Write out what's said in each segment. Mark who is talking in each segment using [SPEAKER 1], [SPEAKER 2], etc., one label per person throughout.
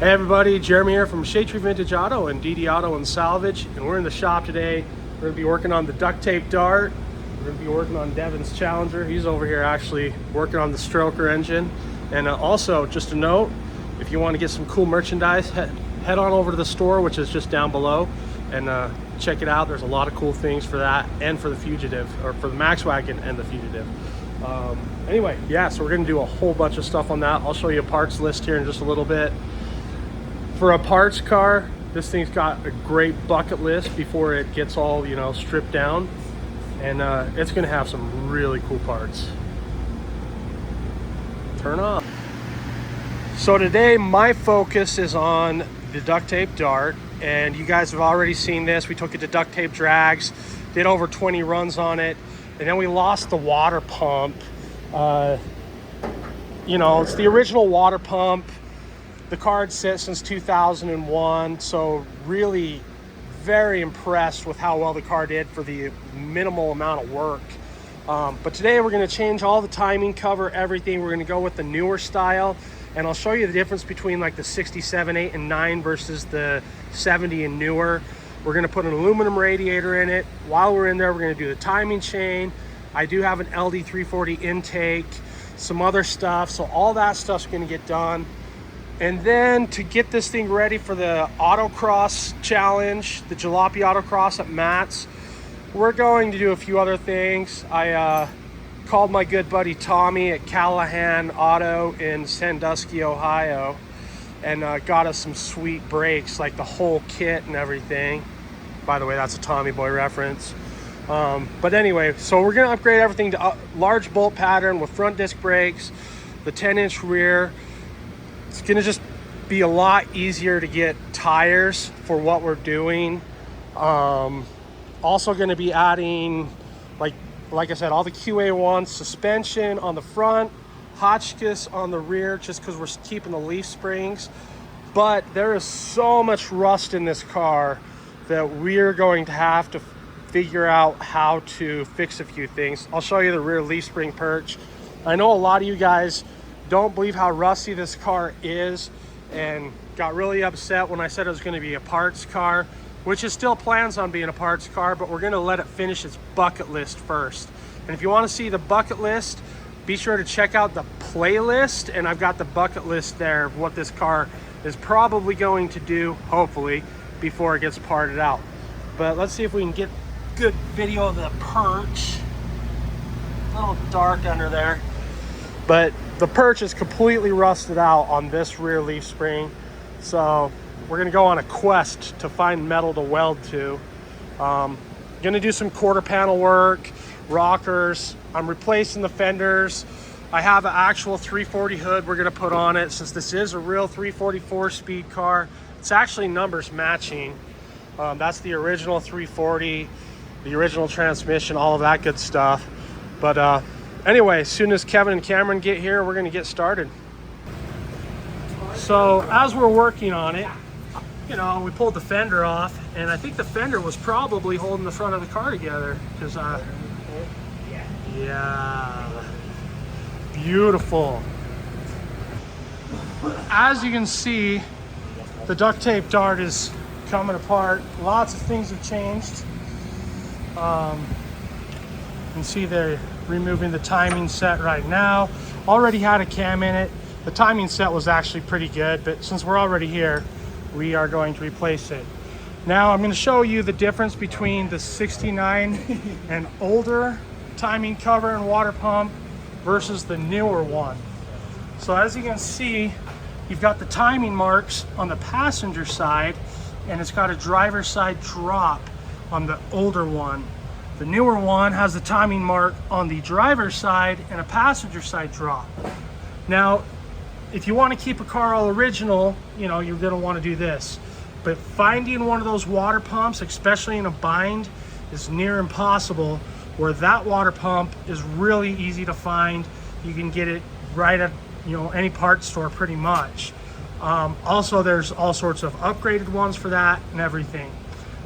[SPEAKER 1] Hey everybody, Jeremy here from Schumacher Vintage Auto and DD Auto and Salvage, and we're in the shop today. We're going to be working on the duct tape dart. We're going to be working on Devin's Challenger. He's over here actually working on the stroker engine. And also, just a note, if you want to get some cool merchandise, head on over to the store, which is just down below, and check it out. There's a lot of cool things for that and for the Fugitive, or for the Max Wagon and the Fugitive. Anyway, yeah, so we're going to do a whole bunch of stuff on that. I'll show you a parts list here in just a little bit. For a parts car, this thing's got a great bucket list before it gets all, you know, stripped down, and it's gonna have some really cool parts. Turn on. So today my focus is on the duct tape dart, and you guys have already seen this. We took it to duct tape drags, did over 20 runs on it, and then we lost the water pump. You know, it's the original water pump. The car had sit since 2001, so really very impressed with how well the car did for the minimal amount of work. But today we're going to change all the timing, cover everything. We're going to go with the newer style, and I'll show you the difference between like the 67, 8, and 9 versus the 70 and newer. We're going to put an aluminum radiator in it. While we're in there, we're going to do the timing chain. I do have an LD340 intake, some other stuff, so all that stuff's going to get done. And then to get this thing ready for the Autocross challenge, the Jalopy Autocross at Matt's, we're going to do a few other things. I called my good buddy Tommy at Callahan Auto in Sandusky, Ohio, and got us some sweet brakes, like the whole kit and everything. By the way, that's a Tommy Boy reference. But anyway, so we're gonna upgrade everything to large bolt pattern with front disc brakes, the 10-inch rear. It's gonna just be a lot easier to get tires for what we're doing. Also gonna be adding, like I said, all the QA1 suspension on the front, Hotchkiss on the rear, just because we're keeping the leaf springs. But there is so much rust in this car that we're going to have to figure out how to fix a few things. I'll show you the rear leaf spring perch. I know a lot of you guys don't believe how rusty this car is and got really upset when I said it was going to be a parts car, which it still plans on being a parts car, but we're going to let it finish its bucket list first. And if you want to see the bucket list, be sure to check out the playlist, and I've got the bucket list there of what this car is probably going to do, hopefully, before it gets parted out. But let's see if we can get good video of the perch. A little dark under there, but the perch is completely rusted out on this rear leaf spring. So we're gonna go on a quest to find metal to weld to. Gonna do some quarter panel work, rockers. I'm replacing the fenders. I have an actual 340 hood we're gonna put on it, since this is a real 344 speed car. It's actually numbers matching. That's the original 340, the original transmission, all of that good stuff. But anyway, as soon as Kevin and Cameron get here, we're going to get started. So as we're working on it, you know, we pulled the fender off, and I think the fender was probably holding the front of the car together, because yeah, beautiful. As you can see, the duct tape dart is coming apart. Lots of things have changed. You can see they're removing the timing set right now. Already had a cam in it. The timing set was actually pretty good, but since we're already here, we are going to replace it. Now I'm going to show you the difference between the 69 and older timing cover and water pump versus the newer one. So as you can see, you've got the timing marks on the passenger side, and it's got a driver's side drop on the older one. The newer one has the timing mark on the driver's side and a passenger side drop. Now, if you want to keep a car all original, you know, you're going to want to do this. But finding one of those water pumps, especially in a bind, is near impossible, where that water pump is really easy to find. You can get it right at, you know, any parts store pretty much. Also, there's all sorts of upgraded ones for that and everything.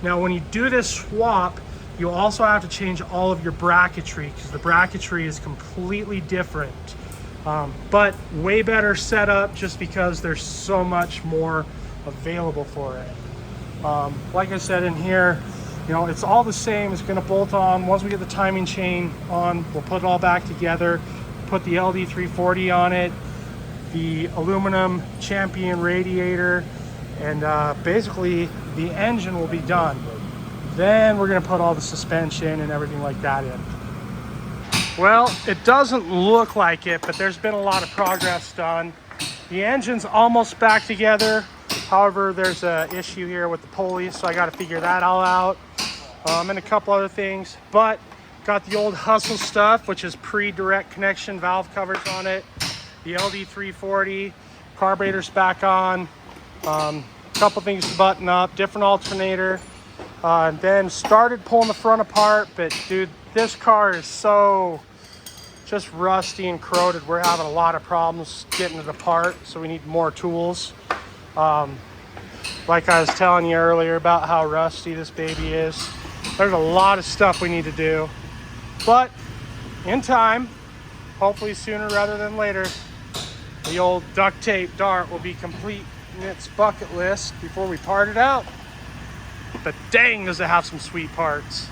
[SPEAKER 1] Now, when you do this swap, you'll also have to change all of your bracketry, because the bracketry is completely different. But way better setup just because there's so much more available for it. Like I said in here, you know, it's all the same. It's going to bolt on. Once we get the timing chain on, we'll put it all back together, put the LD340 on it, the aluminum Champion radiator, and basically the engine will be done. Then we're going to put all the suspension and everything like that in. Well, it doesn't look like it, but there's been a lot of progress done. The engine's almost back together. However, there's an issue here with the pulleys, so I got to figure that all out. And a couple other things, but got the old Hustle stuff, which is pre-direct connection valve covers on it. The LD340, carburetor's back on. Couple things to button up, different alternator. And then started pulling the front apart, but dude, this car is so just rusty and corroded. We're having a lot of problems getting it apart, so we need more tools. Like I was telling you earlier about how rusty this baby is. There's a lot of stuff we need to do, but in time, hopefully sooner rather than later, the old duct tape dart will be complete in its bucket list before we part it out. But dang, does it have some sweet parts.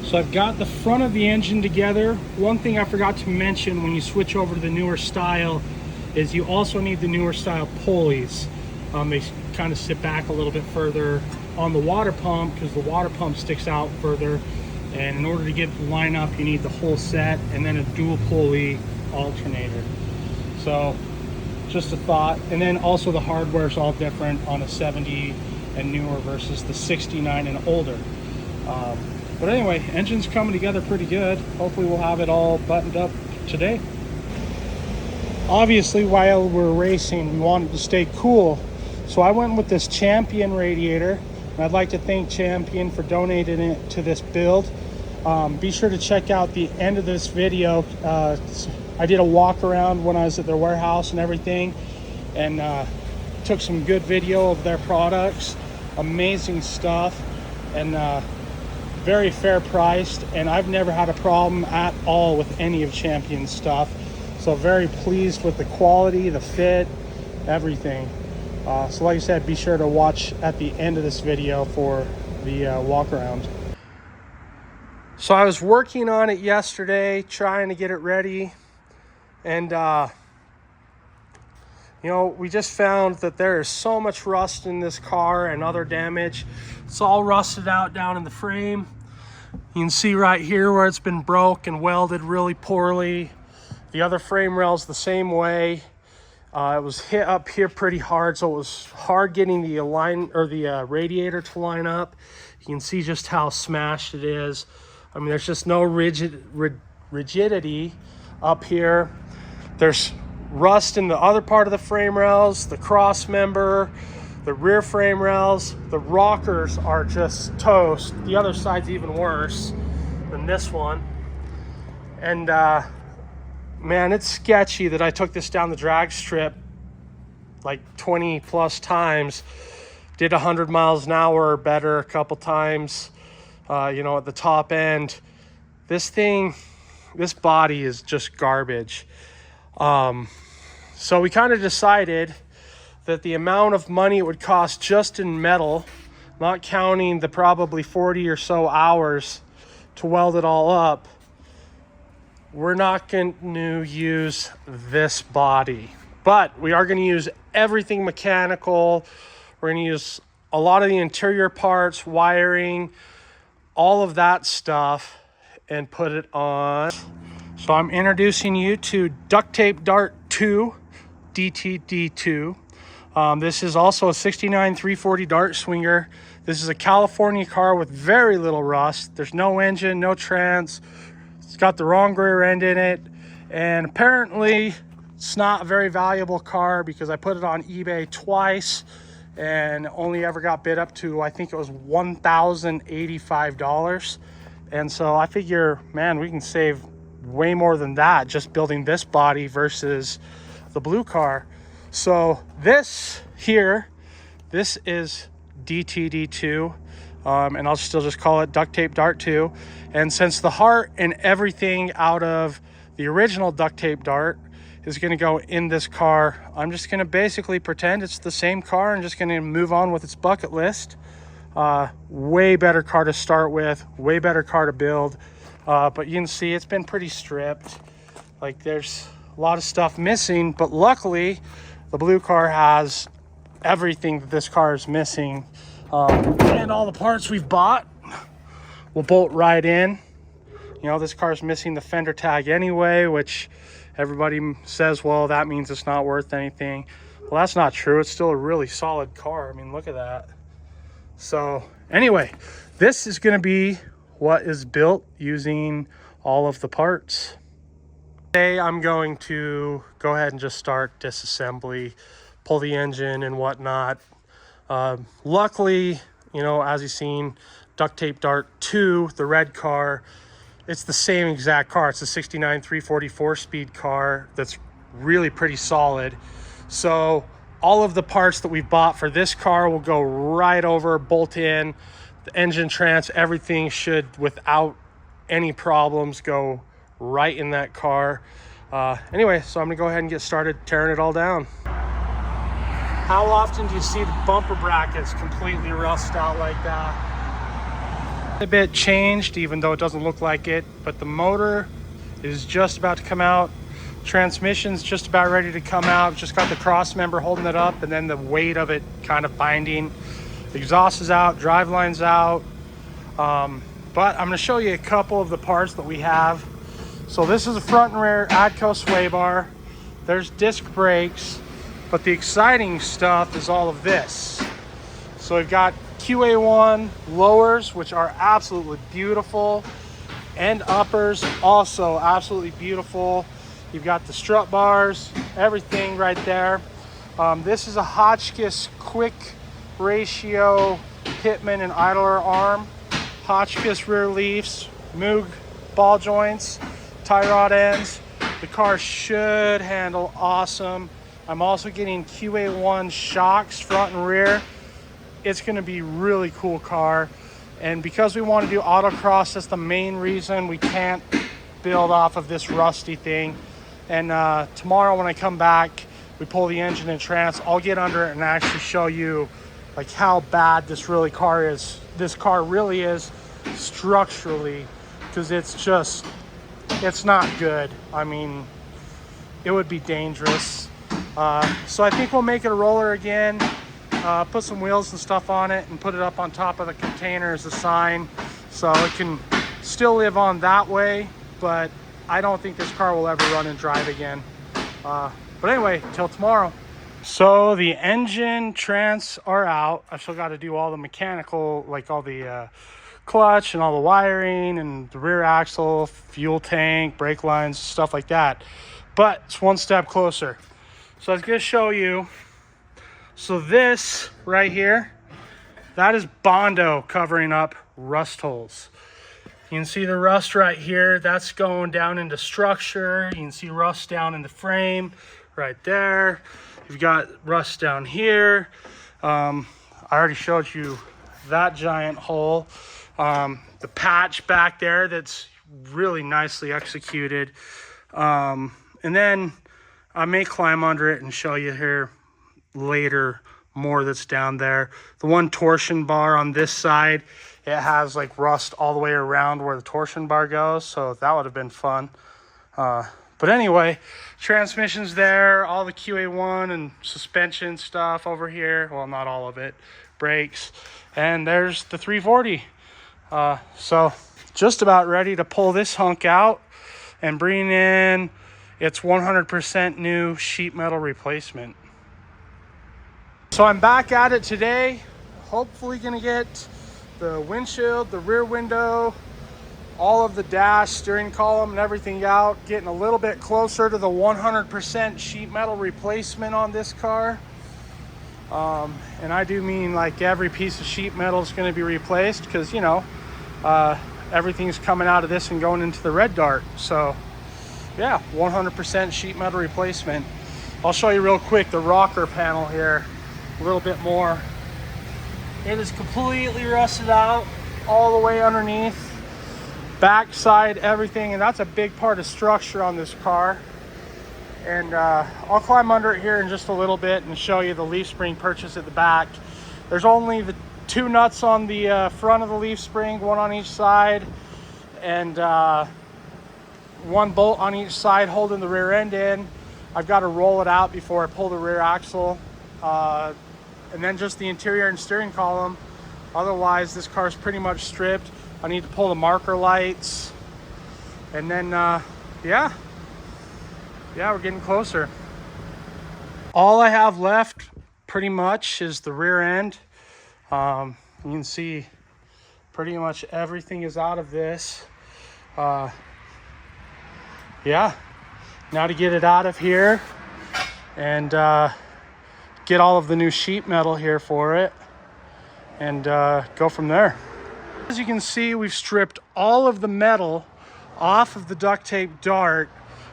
[SPEAKER 1] So I've got the front of the engine together. One thing I forgot to mention when you switch over to the newer style is you also need the newer style pulleys. They kind of sit back a little bit further on the water pump because the water pump sticks out further, and in order to get the line up you need the whole set and then a dual pulley alternator. So just a thought. And then also the hardware is all different on a 70 and newer versus the 69 and older. But anyway, engine's coming together pretty good. Hopefully we'll have it all buttoned up today. Obviously while we're racing we wanted to stay cool, so I went with this Champion radiator. And I'd like to thank Champion for donating it to this build. Be sure to check out the end of this video. I did a walk around when I was at their warehouse and everything, and took some good video of their products. Amazing stuff, and very fair priced, and I've never had a problem at all with any of Champion's stuff. So very pleased with the quality, the fit, everything. So like I said, be sure to watch at the end of this video for the walk around. So I was working on it yesterday, trying to get it ready, and you know, we just found that there is so much rust in this car and other damage. It's all rusted out down in the frame. You can see right here where it's been broke and welded really poorly. The other frame rail's the same way. It was hit up here pretty hard, so it was hard getting the radiator to line up. You can see just how smashed it is. I mean, there's just no rigidity up here. There's rust in the other part of the frame rails, the cross member, the rear frame rails. The rockers are just toast. The other side's even worse than this one. And man, it's sketchy that I took this down the drag strip like 20 plus times, did 100 miles an hour or better a couple times, you know, at the top end. This body is just garbage. So we kind of decided that the amount of money it would cost just in metal, not counting the probably 40 or so hours to weld it all up, we're not going to use this body, but we are going to use everything mechanical. We're going to use a lot of the interior parts, wiring, all of that stuff, and put it on. So I'm introducing you to Duct Tape Dart 2, DTD2. This is also a 69 340 dart swinger. This is a California car with very little rust. There's no engine, no trans. It's got the wrong rear end in it, and apparently it's not a very valuable car because I put it on eBay twice and only ever got bid up to, I think it was $1,085. And so I figure, man, we can save way more than that just building this body versus the blue car. So this here, this is DTD2. And I'll still just call it Duct Tape Dart 2. And since the heart and everything out of The original duct tape dart is going to go in this car. I'm just going to basically pretend it's the same car and just going to move on with its bucket list. Way better car to start with, way better car to build. But you can see it's been pretty stripped. Like, there's a lot of stuff missing, but luckily the blue car has everything that this car is missing. And all the parts we've bought will bolt right in. You know, this car's missing the fender tag anyway, which everybody says, well, that means it's not worth anything. Well, that's not true. It's still a really solid car. I mean, look at that. So anyway, this is going to be what is built using all of the parts. Today I'm going to go ahead and just start disassembly, pull the engine and whatnot. Luckily, you know, as you've seen, Duct Tape Dart 2, the red car, it's the same exact car. It's a 69 344 speed car that's really pretty solid. So all of the parts that we've bought for this car will go right over, bolt in. The engine trans, everything should, without any problems, go right in that car. Anyway, so I'm gonna go ahead and get started tearing it all down. How often do you see the bumper brackets completely rust out like that? A bit changed, even though it doesn't look like it, but the motor is just about to come out. Transmission's just about ready to come out. Just got the cross member holding it up, and then the weight of it kind of binding. The exhaust is out, driveline's out. But I'm gonna show you a couple of the parts that we have. So this is a front and rear ADCO sway bar. There's disc brakes, but the exciting stuff is all of this. So we've got QA1 lowers, which are absolutely beautiful, and uppers, also absolutely beautiful. You've got the strut bars, everything right there. This is a Hotchkiss quick ratio pitman and idler arm, Hotchkiss rear leafs, Moog ball joints, tie rod ends. The car should handle awesome. I'm also getting QA1 shocks front and rear. It's going to be a really cool car, and because we want to do autocross, that's the main reason we can't build off of this rusty thing. And tomorrow when I come back, we pull the engine and trans, I'll get under it and actually show you like how bad this car is. This car really is structurally, because it's not good. I mean, it would be dangerous. So I think we'll make it a roller again. Put some wheels and stuff on it and put it up on top of the container as a sign, so it can still live on that way, but I don't think this car will ever run and drive again. But anyway, till tomorrow. So the engine trans are out. I still got to do all the mechanical, like all the clutch and all the wiring and the rear axle, fuel tank, brake lines, stuff like that. But it's one step closer. So I was going to show you. So this right here, that is Bondo covering up rust holes. You can see the rust right here. That's going down into structure. You can see rust down in the frame right there. You've got rust down here. I already showed you that giant hole. The patch back there that's really nicely executed. And then I may climb under it and show you here later more that's down there. The one torsion bar on this side, it has like rust all the way around where the torsion bar goes, so that would have been fun. But anyway, transmission's there, all the QA1 and suspension stuff over here. Well, not all of it. Brakes, and there's the 340. So just about ready to pull this hunk out and bring in its 100% new sheet metal replacement. So I'm back at it today. Hopefully gonna get the windshield, the rear window, all of the dash, steering column and everything out. Getting a little bit closer to the 100% sheet metal replacement on this car. And I do mean like every piece of sheet metal is gonna be replaced, because you know, everything's coming out of this and going into the red dart. So yeah, 100% sheet metal replacement. I'll show you real quick the rocker panel here a little bit more. It is completely rusted out all the way underneath. backside, everything, and that's a big part of structure on this car. And I'll climb under it here in just a little bit and show you the leaf spring purchase at the back. There's only the 2 nuts on the front of the leaf spring, 1 on each side, and 1 bolt on each side holding the rear end in. I've got to roll it out before I pull the rear axle, and then just the interior and steering column. Otherwise, this car's pretty much stripped. I need to pull the marker lights, and then yeah, we're getting closer. All I have left pretty much is the rear end. You can see pretty much everything is out of this. Yeah, now to get it out of here and get all of the new sheet metal here for it, and go from there. As you can see, we've stripped all of the metal off of the duct tape dart,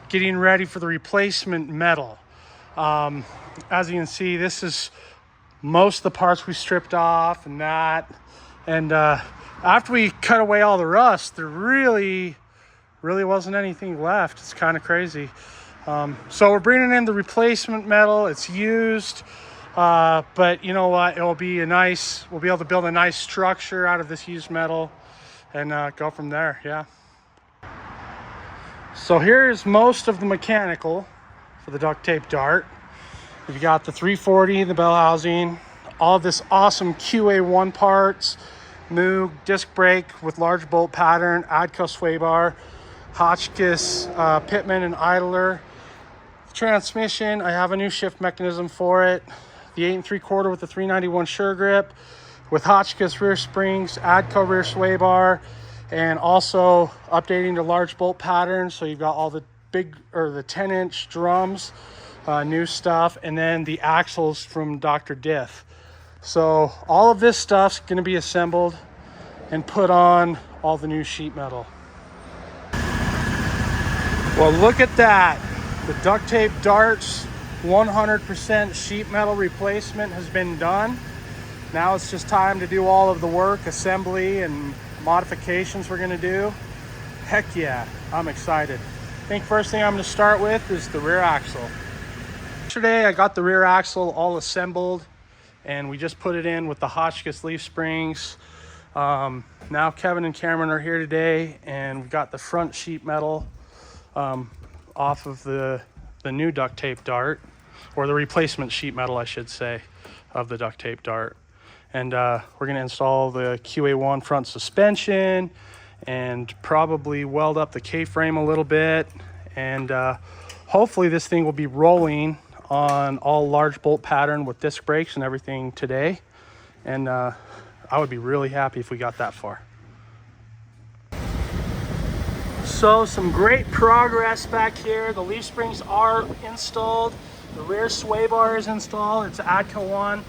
[SPEAKER 1] getting ready for the replacement metal. As you can see, this is most of the parts we stripped off and that. And after we cut away all the rust, there really wasn't anything left. It's kind of crazy. So we're bringing in the replacement metal. It's used, but you know what? We'll be able to build a nice structure out of this used metal and go from there. Yeah. So here's most of the mechanical for the duct tape dart. We've got the 340, the bell housing, all of this awesome QA1 parts, Moog disc brake with large bolt pattern, ADCO sway bar, Hotchkiss pitman and idler. The transmission, I have a new shift mechanism for it. The 8 3/4 with the 391 sure grip with Hotchkiss rear springs, ADCO rear sway bar, and also updating the large bolt pattern. So you've got all the big, or the 10-inch drums, new stuff, and then the axles from Dr. Diff. So all of this stuff's gonna be assembled and put on all the new sheet metal. Well, look at that. The duct tape darts 100% sheet metal replacement has been done. Now it's just time to do all of the work, assembly and modifications we're gonna do. Heck yeah, I'm excited. I think first thing I'm gonna start with is the rear axle. Yesterday I got the rear axle all assembled and we just put it in with the Hotchkiss leaf springs. Now Kevin and Cameron are here today and we've got the front sheet metal off of the new duct tape dart, or the replacement sheet metal I should say, of the duct tape dart. And we're going to install the QA1 front suspension and probably weld up the K-frame a little bit, and hopefully this thing will be rolling on all large bolt pattern with disc brakes and everything today. And I would be really happy if we got that far. So some great progress back here. The leaf springs are installed. The rear sway bar is installed. It's ADCO 1.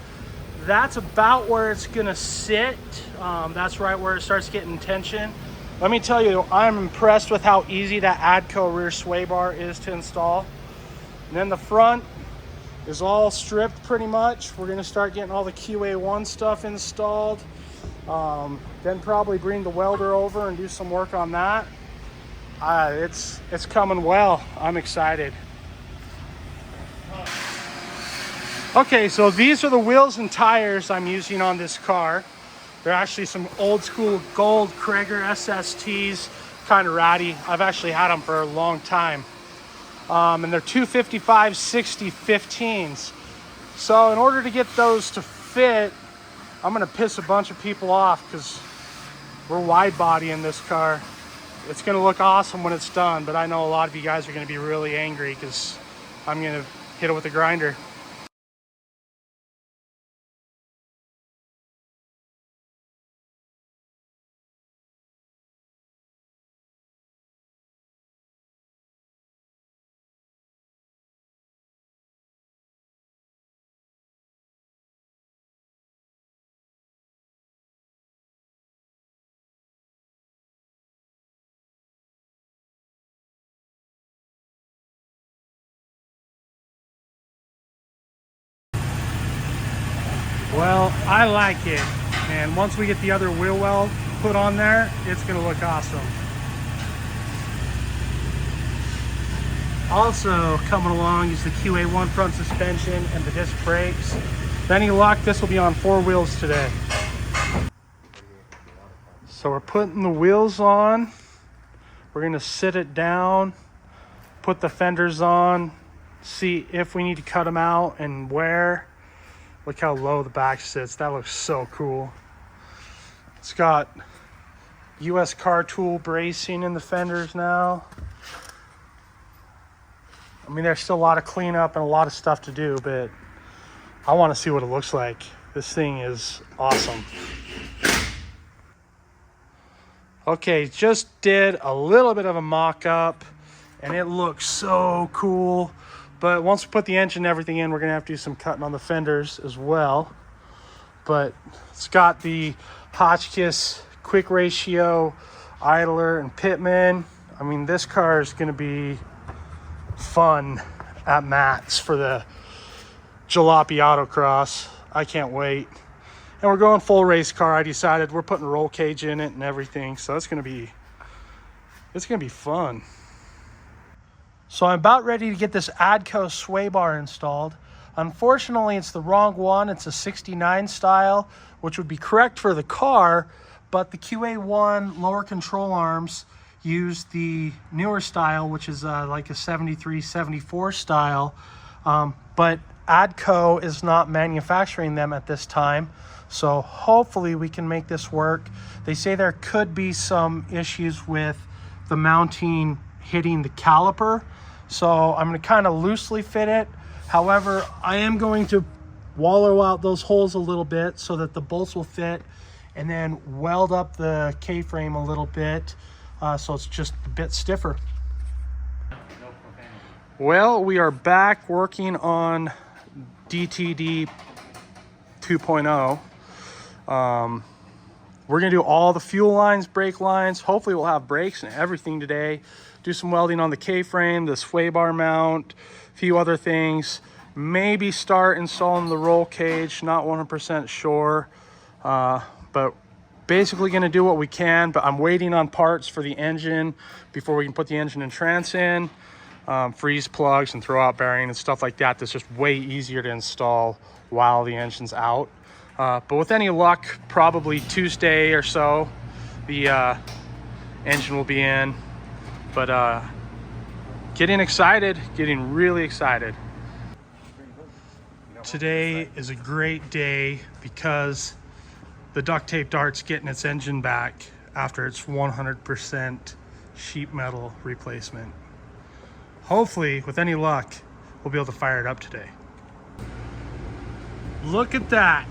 [SPEAKER 1] That's about where it's gonna sit. That's right where it starts getting tension. Let me tell you, I'm impressed with how easy that ADCO rear sway bar is to install. And then the front is all stripped pretty much. We're gonna start getting all the QA1 stuff installed. Then probably bring the welder over and do some work on that. It's coming well. I'm excited. Okay, so these are the wheels and tires I'm using on this car. They're actually some old school gold Krager SSTs, kind of ratty. I've actually had them for a long time. And they're 255/60 15s. So in order to get those to fit, I'm gonna piss a bunch of people off because we're wide body in this car. It's gonna look awesome when it's done, but I know a lot of you guys are gonna be really angry because I'm gonna hit it with a grinder. Well, I like it, and once we get the other wheel well put on there, it's gonna look awesome. Also coming along is the QA1 front suspension and the disc brakes. With any luck, this will be on 4 wheels today. So we're putting the wheels on. We're gonna sit it down, put the fenders on, see if we need to cut them out and where. Look how low the back sits. That looks so cool. It's got US car tool bracing in the fenders now. I mean, there's still a lot of cleanup and a lot of stuff to do, but I want to see what it looks like. This thing is awesome. Okay, just did a little bit of a mock-up, and it looks so cool. But once we put the engine and everything in, we're going to have to do some cutting on the fenders as well. But it's got the Hotchkiss quick ratio idler and pitman. I mean, this car is going to be fun at Matt's for the Jalopy Autocross. I can't wait. And we're going full race car. I decided we're putting a roll cage in it and everything, so it's gonna be fun. So I'm about ready to get this Adco sway bar installed. Unfortunately, it's the wrong one. It's a 69 style, which would be correct for the car, but the QA1 lower control arms use the newer style, which is like a 73, 74 style. But Adco is not manufacturing them at this time. So hopefully we can make this work. They say there could be some issues with the mounting hitting the caliper. So I'm gonna kind of loosely fit it. However, I am going to wallow out those holes a little bit so that the bolts will fit, and then weld up the K-frame a little bit so it's just a bit stiffer. Well, we are back working on DTD 2.0. We're gonna do all the fuel lines, brake lines. Hopefully we'll have brakes and everything today. Do some welding on the K-frame, the sway bar mount, a few other things. Maybe start installing the roll cage, not 100% sure. But basically gonna do what we can, but I'm waiting on parts for the engine before we can put the engine and trans in. Freeze plugs and throw out bearing and stuff like that. That's just way easier to install while the engine's out. But with any luck, probably Tuesday or so, the engine will be in. But getting excited, getting really excited. Today is a great day because the duct tape dart's getting its engine back after its 100% sheet metal replacement. Hopefully, with any luck, we'll be able to fire it up today. Look at that.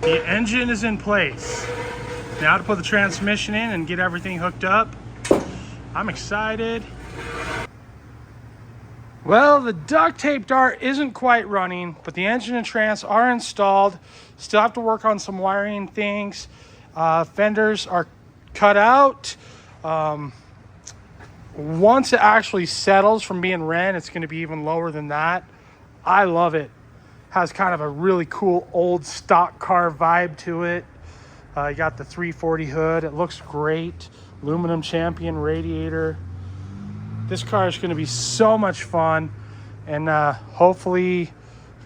[SPEAKER 1] The engine is in place. Now to put the transmission in and get everything hooked up. I'm excited. Well, the duct tape dart isn't quite running, but the engine and trans are installed. Still have to work on some wiring things. Fenders are cut out. Once it actually settles from being ran, it's going to be even lower than that. I love it. Has kind of a really cool old stock car vibe to it. You got the 340 hood. It looks great. Aluminum Champion radiator. This car is going to be so much fun, and hopefully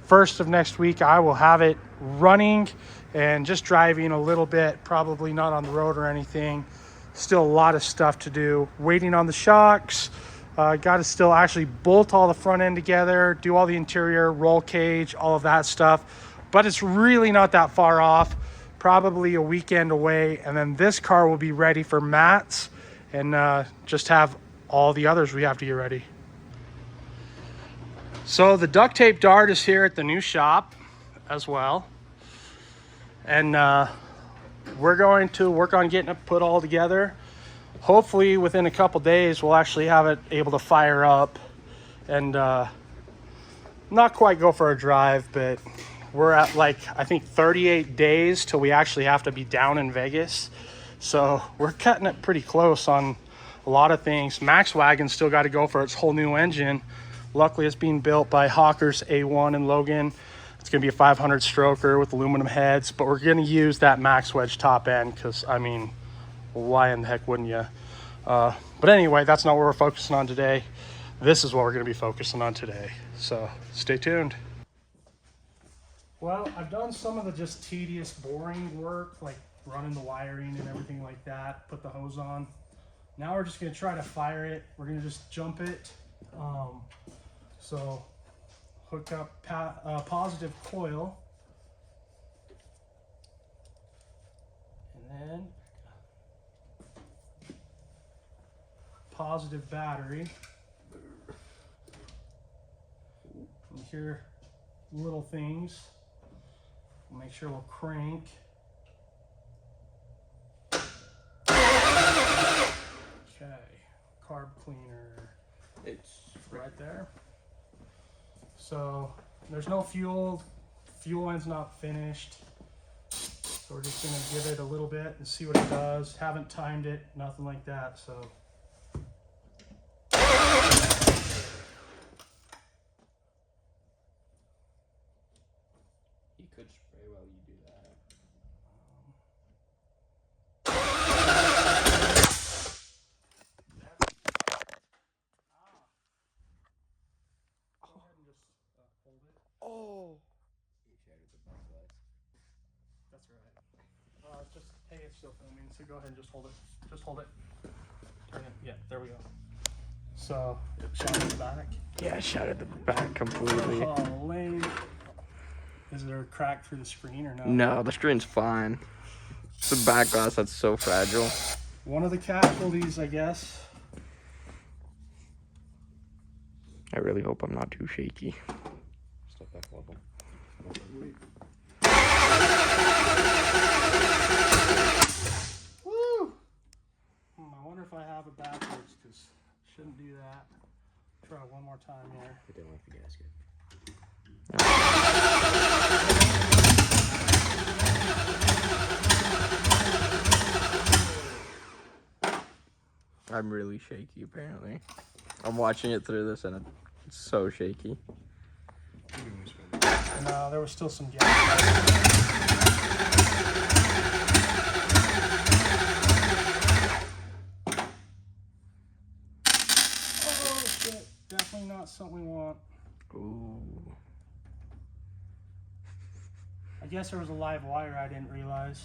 [SPEAKER 1] first of next week I will have it running and just driving a little bit, probably not on the road or anything. Still a lot of stuff to do. Waiting on the shocks. Got to still actually bolt all the front end together, do all the interior, roll cage, all of that stuff. But it's really not that far off, probably a weekend away, and then this car will be ready for Matt's, and just have all the others we have to get ready. So the duct tape dart is here at the new shop as well, and we're going to work on getting it put all together. Hopefully within a couple days we'll actually have it able to fire up and not quite go for a drive, but we're at like I think 38 days till we actually have to be down in Vegas, so we're cutting it pretty close on a lot of things. Max Wagon's still got to go for its whole new engine. Luckily it's being built by Hawker's A1 in Logan. It's going to be a 500 stroker with aluminum heads, but we're going to use that Max Wedge top end because, I mean, why in the heck wouldn't you? But anyway, that's not what we're focusing on today. this is what we're going to be focusing on today. So stay tuned. Well, I've done some of the just tedious, boring work, like running the wiring and everything like that, put the hose on. Now we're just going to try to fire it. We're going to just jump it. So hook up positive coil. And then positive battery. And here, little things. We'll make sure we'll crank. Okay, carb cleaner.
[SPEAKER 2] It's
[SPEAKER 1] right there. So there's no fuel. Fuel end's not finished. So we're just gonna give it a little bit and see what it does. Haven't timed it, nothing like that. So.
[SPEAKER 2] You could spray while you do that.
[SPEAKER 1] Go ahead and just hold it.
[SPEAKER 2] Oh! You shattered the back glass.
[SPEAKER 1] That's right. Just, hey, it's still filming, so go ahead and just hold it. Just hold it. Turn it. Yeah, there we go. So, it shattered the back.
[SPEAKER 2] Yeah, I shattered the back completely.
[SPEAKER 1] Oh, lame. Is there a crack through the screen or no?
[SPEAKER 2] No, the screen's fine. It's the back glass that's so fragile.
[SPEAKER 1] One of the casualties, I guess.
[SPEAKER 2] I really hope I'm not too shaky. Step back a level.
[SPEAKER 1] Woo! I wonder if I have it backwards, because shouldn't do that. Try one more time here.
[SPEAKER 2] I didn't like the gasket. I'm really shaky, apparently. I'm watching it through this, and it's so shaky.
[SPEAKER 1] No, there was still some gas. Oh, shit. Definitely not something we want.
[SPEAKER 2] Ooh.
[SPEAKER 1] I guess there was a live wire I didn't realize.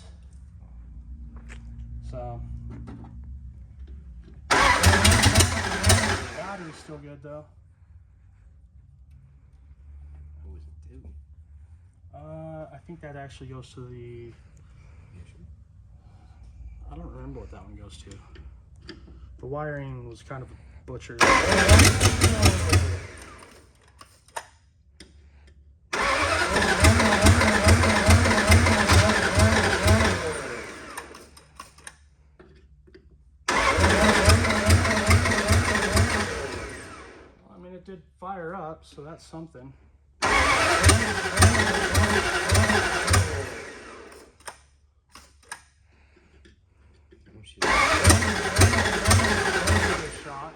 [SPEAKER 1] So. The battery's still good though.
[SPEAKER 2] What was it do?
[SPEAKER 1] I think that actually goes to the. I don't remember what that one goes to. The wiring was kind of butchered. Did fire up, so that's something. Shot.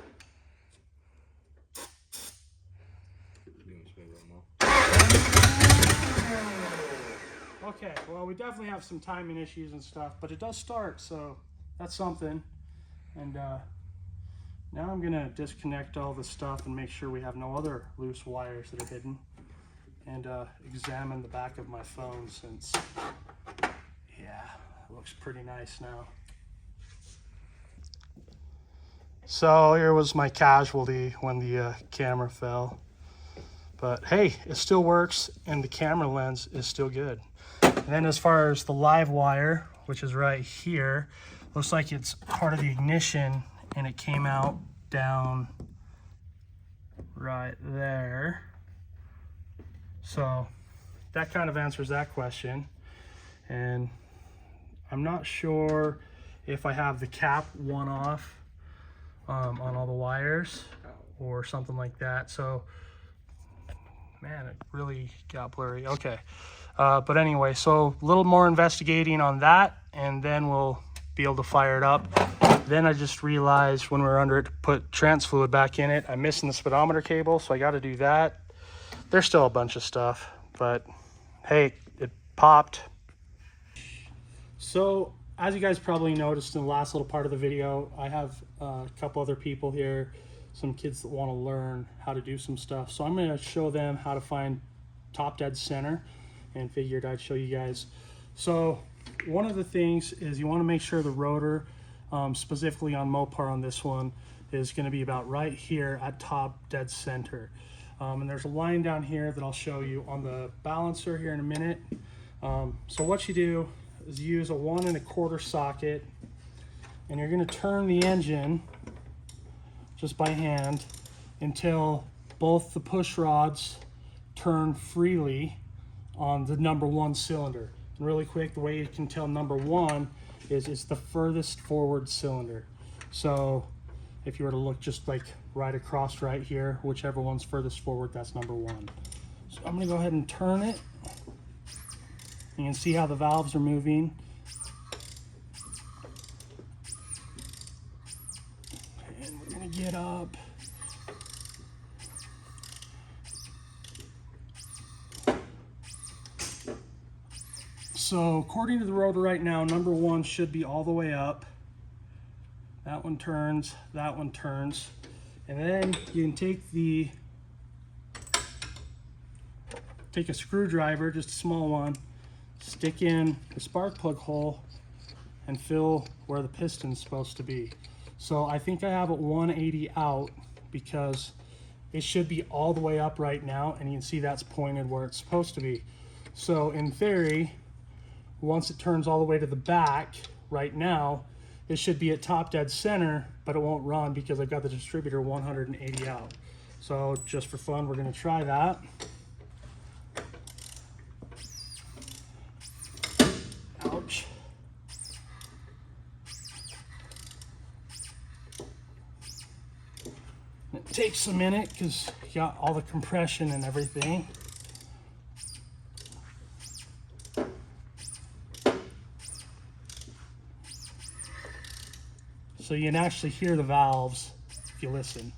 [SPEAKER 1] Okay, well, we definitely have some timing issues and stuff, but it does start, so that's something. And now I'm gonna disconnect all the stuff and make sure we have no other loose wires that are hidden, and examine the back of my phone, since, yeah, it looks pretty nice now. So here was my casualty when the camera fell. But hey, it still works, and the camera lens is still good. And then as far as the live wire, which is right here, looks like it's part of the ignition, and it came out down right there. So that kind of answers that question. And I'm not sure if I have the cap one off on all the wires or something like that. So man, it really got blurry. Okay. But anyway, so a little more investigating on that, and then we'll be able to fire it up. Then I just realized when we were under it to put trans fluid back in it, I'm missing the speedometer cable, so I got to do that. There's still a bunch of stuff, but hey, it popped. So as you guys probably noticed in the last little part of the video, I have a couple other people here. some kids that want to learn how to do some stuff. So I'm going to show them how to find top dead center, and figured I'd show you guys. So one of the things is you want to make sure the rotor, specifically on Mopar on this one, is going to be about right here at top dead center. And there's a line down here that I'll show you on the balancer here in a minute. So what you do is you use a 1 1/4 socket, and you're going to turn the engine just by hand until both the push rods turn freely on the number 1 cylinder. And really quick, the way you can tell number 1 is it's the furthest forward cylinder. So if you were to look just like right across right here, whichever one's furthest forward, that's number 1. So I'm gonna go ahead and turn it. You can see how the valves are moving. And we're gonna get up. So according to the rotor right now, number 1 should be all the way up. That one turns, that one turns. And then you can take a screwdriver, just a small one, stick in the spark plug hole and fill where the piston's supposed to be. So I think I have it 180 out because it should be all the way up right now, and you can see that's pointed where it's supposed to be. So in theory, once it turns all the way to the back, right now, it should be at top dead center, but it won't run because I've got the distributor 180 out. So just for fun, we're gonna try that. Ouch. It takes a minute because you got all the compression and everything. So you can actually hear the valves if you listen.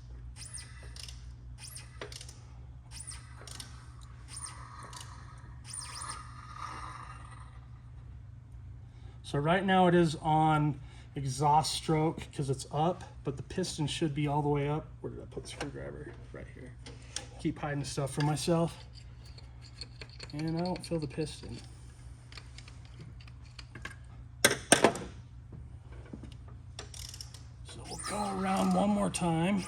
[SPEAKER 1] So right now it is on exhaust stroke because it's up, but the piston should be all the way up. Where did I put the screwdriver? Right here. Keep hiding stuff from myself. And I don't feel the piston. Go around one more time.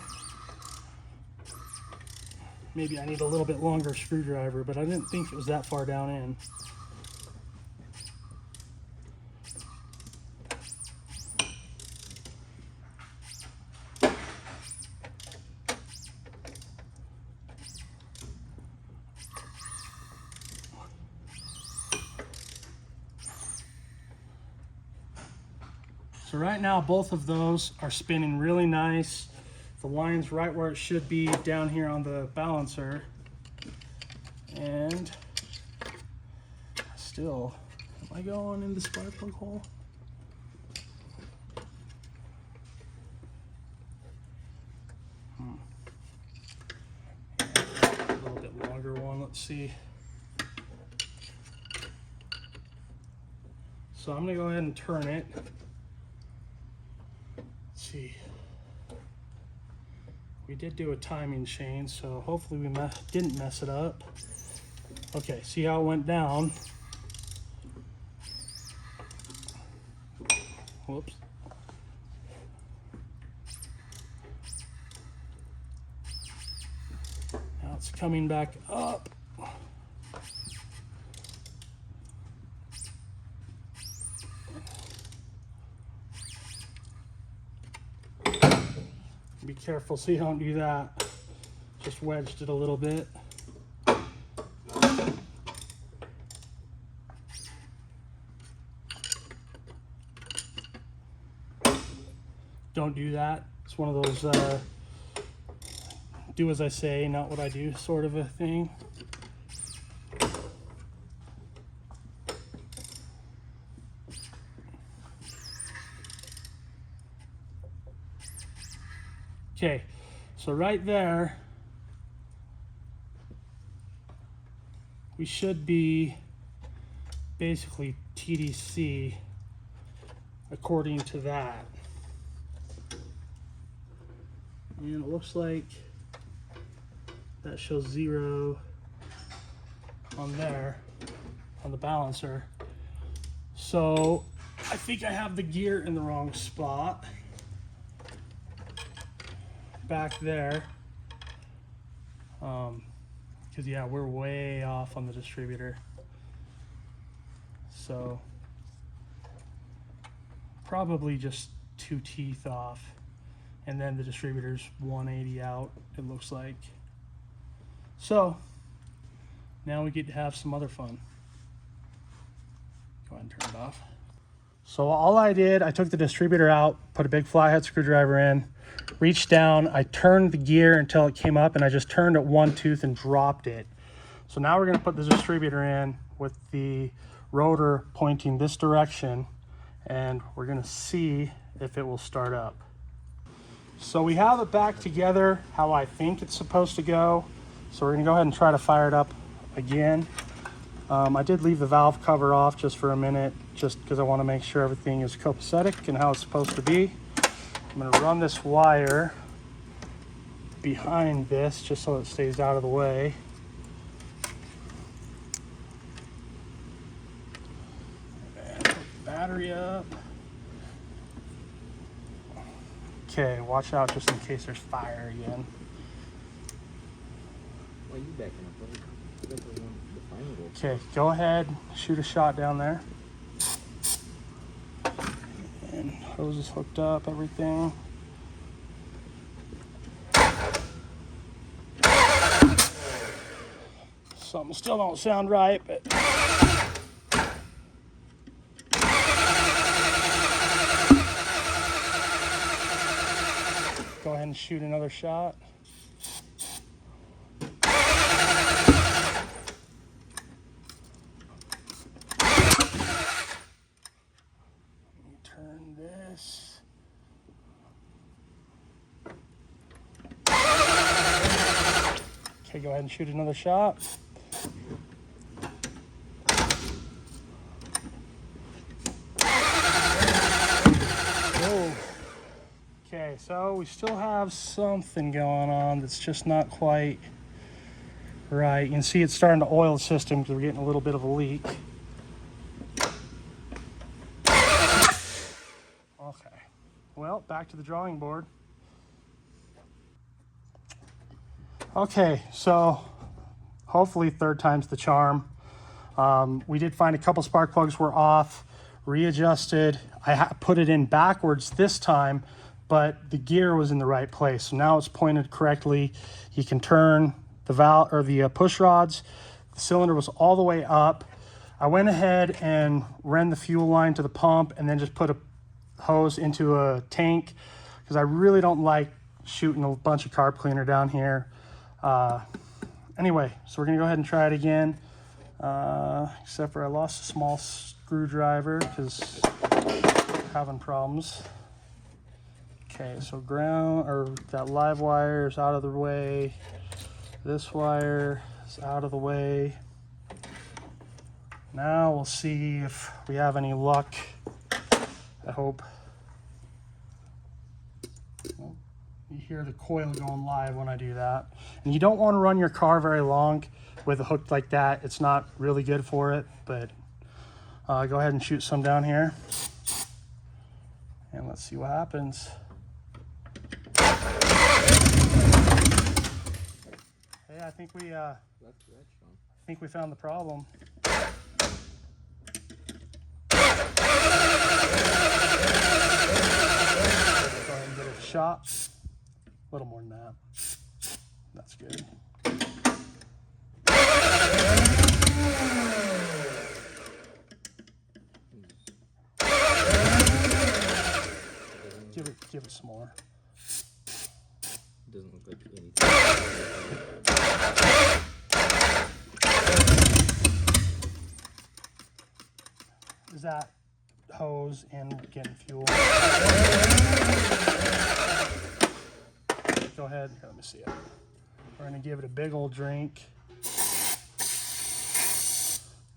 [SPEAKER 1] Maybe I need a little bit longer screwdriver, but I didn't think it was that far down in. So right now, both of those are spinning really nice. The line's right where it should be down here on the balancer. And still, am I going in the spark plug hole? A little bit longer one, let's see. So I'm gonna go ahead and turn it. See, we did do a timing chain, so hopefully we didn't mess it up. Okay, see how it went down. Whoops. Now it's coming back up. Be careful so you don't do that. Just wedged it a little bit. Don't do that. It's one of those do as I say, not what I do sort of a thing. Okay, so right there, we should be basically TDC according to that. And it looks like that shows 0 on there, on the balancer. So I think I have the gear in the wrong spot. Back there. Because yeah, we're way off on the distributor. So probably just 2 teeth off. And then the distributor's 180 out, it looks like. So now we get to have some other fun. Go ahead and turn it off. So all I did, I took the distributor out, put a big flathead screwdriver in, reached down, I turned the gear until it came up, and I just turned it 1 tooth and dropped it. So now we're going to put the distributor in with the rotor pointing this direction, and we're going to see if it will start up. So we have it back together how I think it's supposed to go. So we're going to go ahead and try to fire it up again. I did leave the valve cover off just for a minute, just because I want to make sure everything is copacetic and how it's supposed to be. I'm going to run this wire behind this just so it stays out of the way. And put the battery up. Okay, watch out just in case there's fire again.
[SPEAKER 2] Why are you backing up, buddy?
[SPEAKER 1] Okay, go ahead, shoot a shot down there. And hose is hooked up, everything. Something still don't sound right, but go ahead and shoot another shot. Turn this. Okay, go ahead and shoot another shot. Whoa. Okay, so we still have something going on that's just not quite right. You can see it's starting to oil the system because we're getting a little bit of a leak. Okay, well, back to the drawing board. Okay, so hopefully third time's the charm. We did find a couple spark plugs were off, readjusted. I put it in backwards this time, but the gear was in the right place. So now it's pointed correctly. You can turn the valve or the push rods. The cylinder was all the way up. I went ahead and ran the fuel line to the pump and then just put a hose into a tank because I really don't like shooting a bunch of carb cleaner down here. Anyway, so we're gonna go ahead and try it again, except for I lost a small screwdriver because having problems. Okay, so ground or that live wire is out of the way. This wire is out of the way. Now we'll see if we have any luck. I hope. Well, you hear the coil going live when I do that. And you don't want to run your car very long with a hook like that. It's not really good for it, but go ahead and shoot some down here. And let's see what happens. Hey, I think we found the problem. Go ahead and get a shot. A little more than that. That's good. Give it some more.
[SPEAKER 2] Doesn't look like anything.
[SPEAKER 1] Is that hose and getting fuel? Go ahead. Here, let me see it. We're going to give it a big old drink.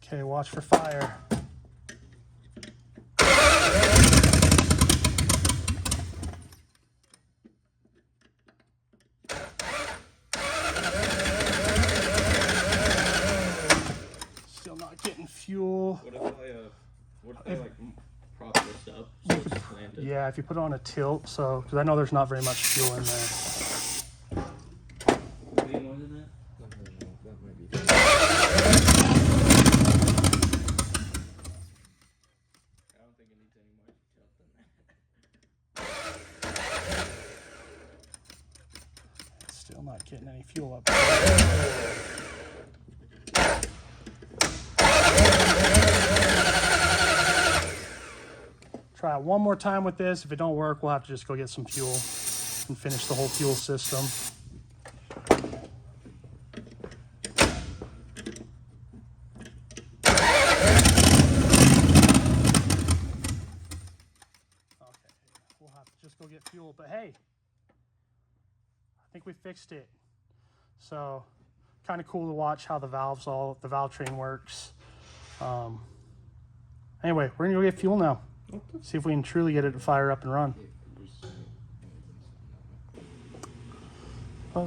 [SPEAKER 1] Okay, watch for fire.
[SPEAKER 2] What if they like prop this up so it's planted?
[SPEAKER 1] Yeah, if you put it on a tilt, so because I know there's not very much fuel in there.
[SPEAKER 2] Any more than that? That might be. I don't think it needs any more tilt than that.
[SPEAKER 1] Still not getting any fuel up. Try it one more time with this. If it don't work, we'll have to just go get some fuel and finish the whole fuel system. Okay, we'll have to just go get fuel. But hey, I think we fixed it. So kind of cool to watch how the valve train works. Anyway, we're gonna go get fuel now. See if we can truly get it to fire up and run.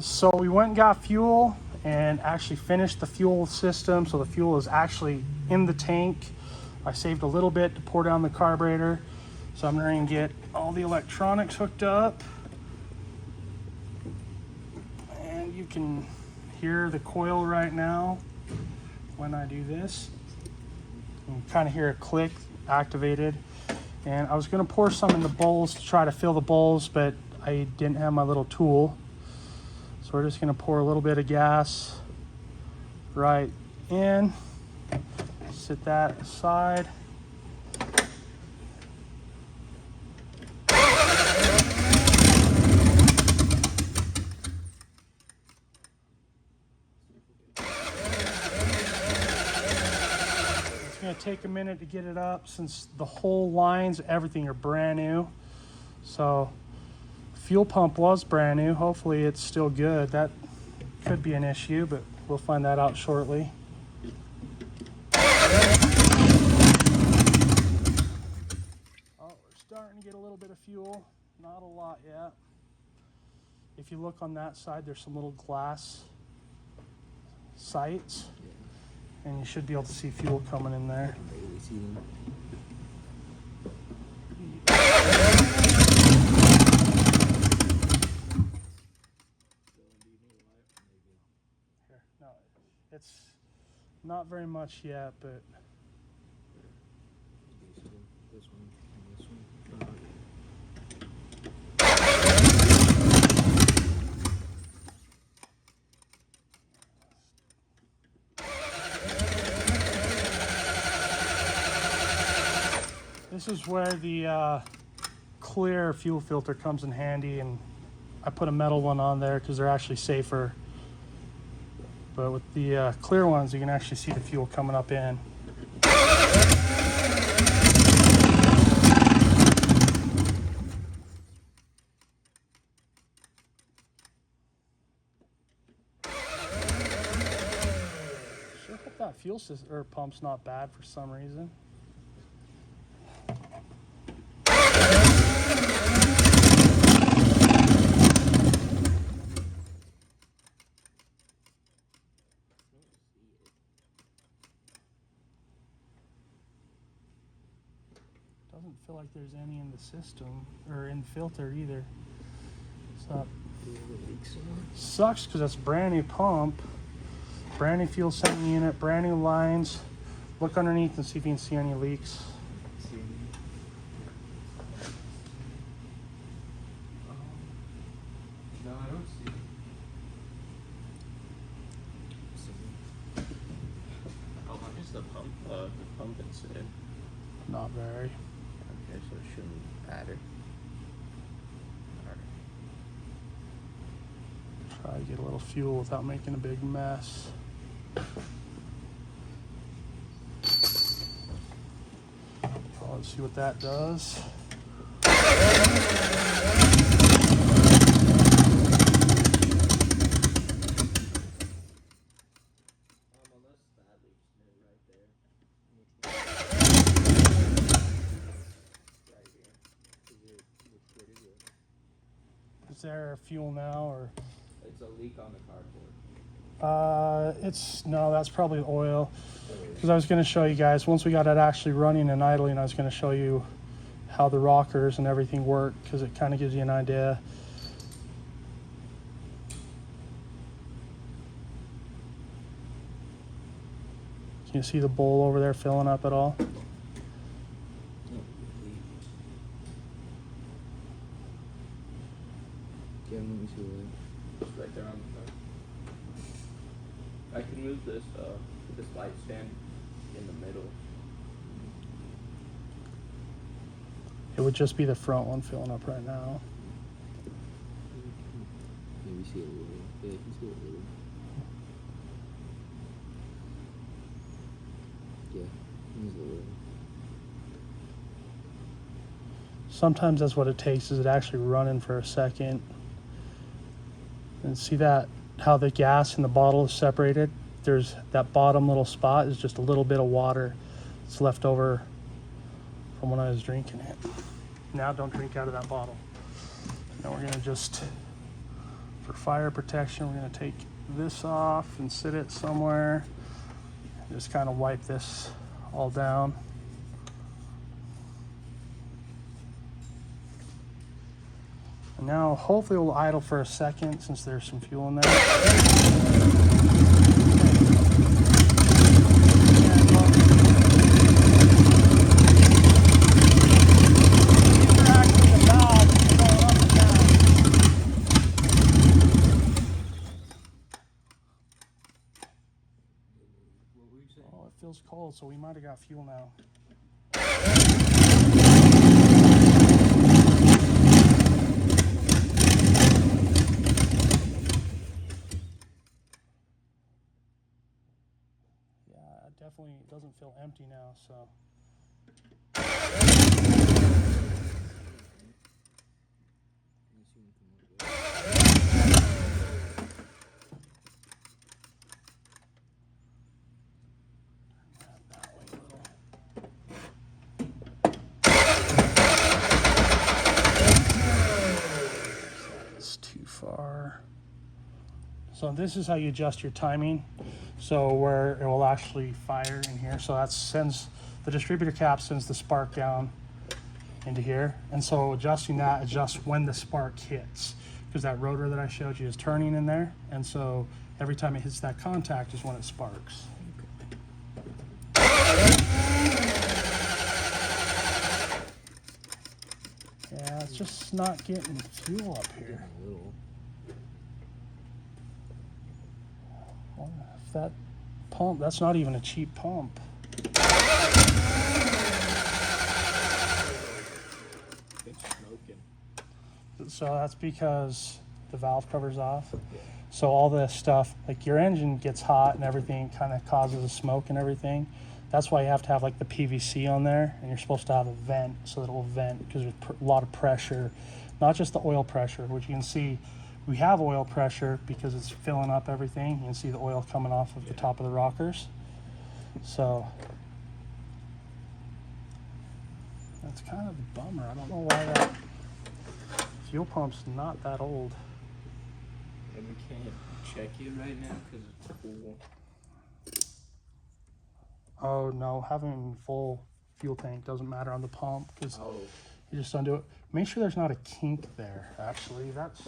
[SPEAKER 1] So we went and got fuel and actually finished the fuel system. So the fuel is actually in the tank. I saved a little bit to pour down the carburetor. So I'm going to get all the electronics hooked up. And you can hear the coil right now when I do this. You can kind of hear a click activated. And I was going to pour some in the bowls to try to fill the bowls, but I didn't have my little tool. So we're just going to pour a little bit of gas right in. Set that aside. It's going to take a minute to get it up since the whole lines, everything are brand new. So fuel pump was brand new. Hopefully it's still good. That could be an issue, but we'll find that out shortly. Oh, we're starting to get a little bit of fuel. Not a lot yet. If you look on that side, there's some little glass sights, and you should be able to see fuel coming in there. No, it's not very much yet, but
[SPEAKER 2] This one.
[SPEAKER 1] this is where the clear fuel filter comes in handy, and I put a metal one on there because they're actually safer. But with the clear ones, you can actually see the fuel coming up in. Sure hope that fuel system or pump's not bad for some reason. Doesn't feel like there's any in the system or in the filter either. So sucks because that's a brand new pump, brand new fuel setting unit, brand new lines. Look underneath and see if you can see any leaks.
[SPEAKER 2] No, I don't see. How much is the pump? The pump inside?
[SPEAKER 1] Not very.
[SPEAKER 2] Okay, so it shouldn't matter.
[SPEAKER 1] Try to get a little fuel without making a big mess. Oh, let's see what that does. Is there fuel now, or?
[SPEAKER 2] It's a leak on the cardboard.
[SPEAKER 1] No, that's probably oil. because I was going to show you guys, once we got it actually running and idling, I was going to show you how the rockers and everything work, because it kind of gives you an idea. Can you see the bowl over there filling up at all?
[SPEAKER 2] Yeah, let me see where. It's right there on the front. I can move this light stand in the middle.
[SPEAKER 1] It would just be the front one filling up right now.
[SPEAKER 2] Yeah, we see it a little. Yeah, you can see it a little. Yeah, it's a little.
[SPEAKER 1] Sometimes that's what it takes, is it actually running for a second. And see that, how the gas in the bottle is separated? There's that bottom little spot is just a little bit of water that's left over from when I was drinking it. Now don't drink out of that bottle. Now we're gonna just, for fire protection, we're gonna take this off and sit it somewhere. Just kind of wipe this all down. And now hopefully we'll idle for a second since there's some fuel in there. Oh, it feels cold, so we might have got fuel now. Definitely doesn't feel empty now, so. That's too far. So this is how you adjust your timing. So where it will actually fire in here. So that sends, the distributor cap sends the spark down into here. And so adjusting that adjusts when the spark hits, because that rotor that I showed you is turning in there. And so every time it hits that contact is when it sparks. Yeah, it's just not getting fuel up here. If that pump, that's not even a cheap pump.
[SPEAKER 2] It's smoking.
[SPEAKER 1] So that's because the valve cover's off. Yeah. So all this stuff, like your engine gets hot and everything, kind of causes a smoke and everything. That's why you have to have like the PVC on there, and you're supposed to have a vent so that it will vent, because there's a lot of pressure, not just the oil pressure, which you can see. We have oil pressure because it's filling up everything. You can see the oil coming off of the top of the rockers. So that's kind of a bummer. I don't know why that fuel pump's not that old.
[SPEAKER 2] And we can't check it right now because it's cool.
[SPEAKER 1] Oh no, having full fuel tank doesn't matter on the pump, because you just undo it. Make sure there's not a kink there, actually. That's,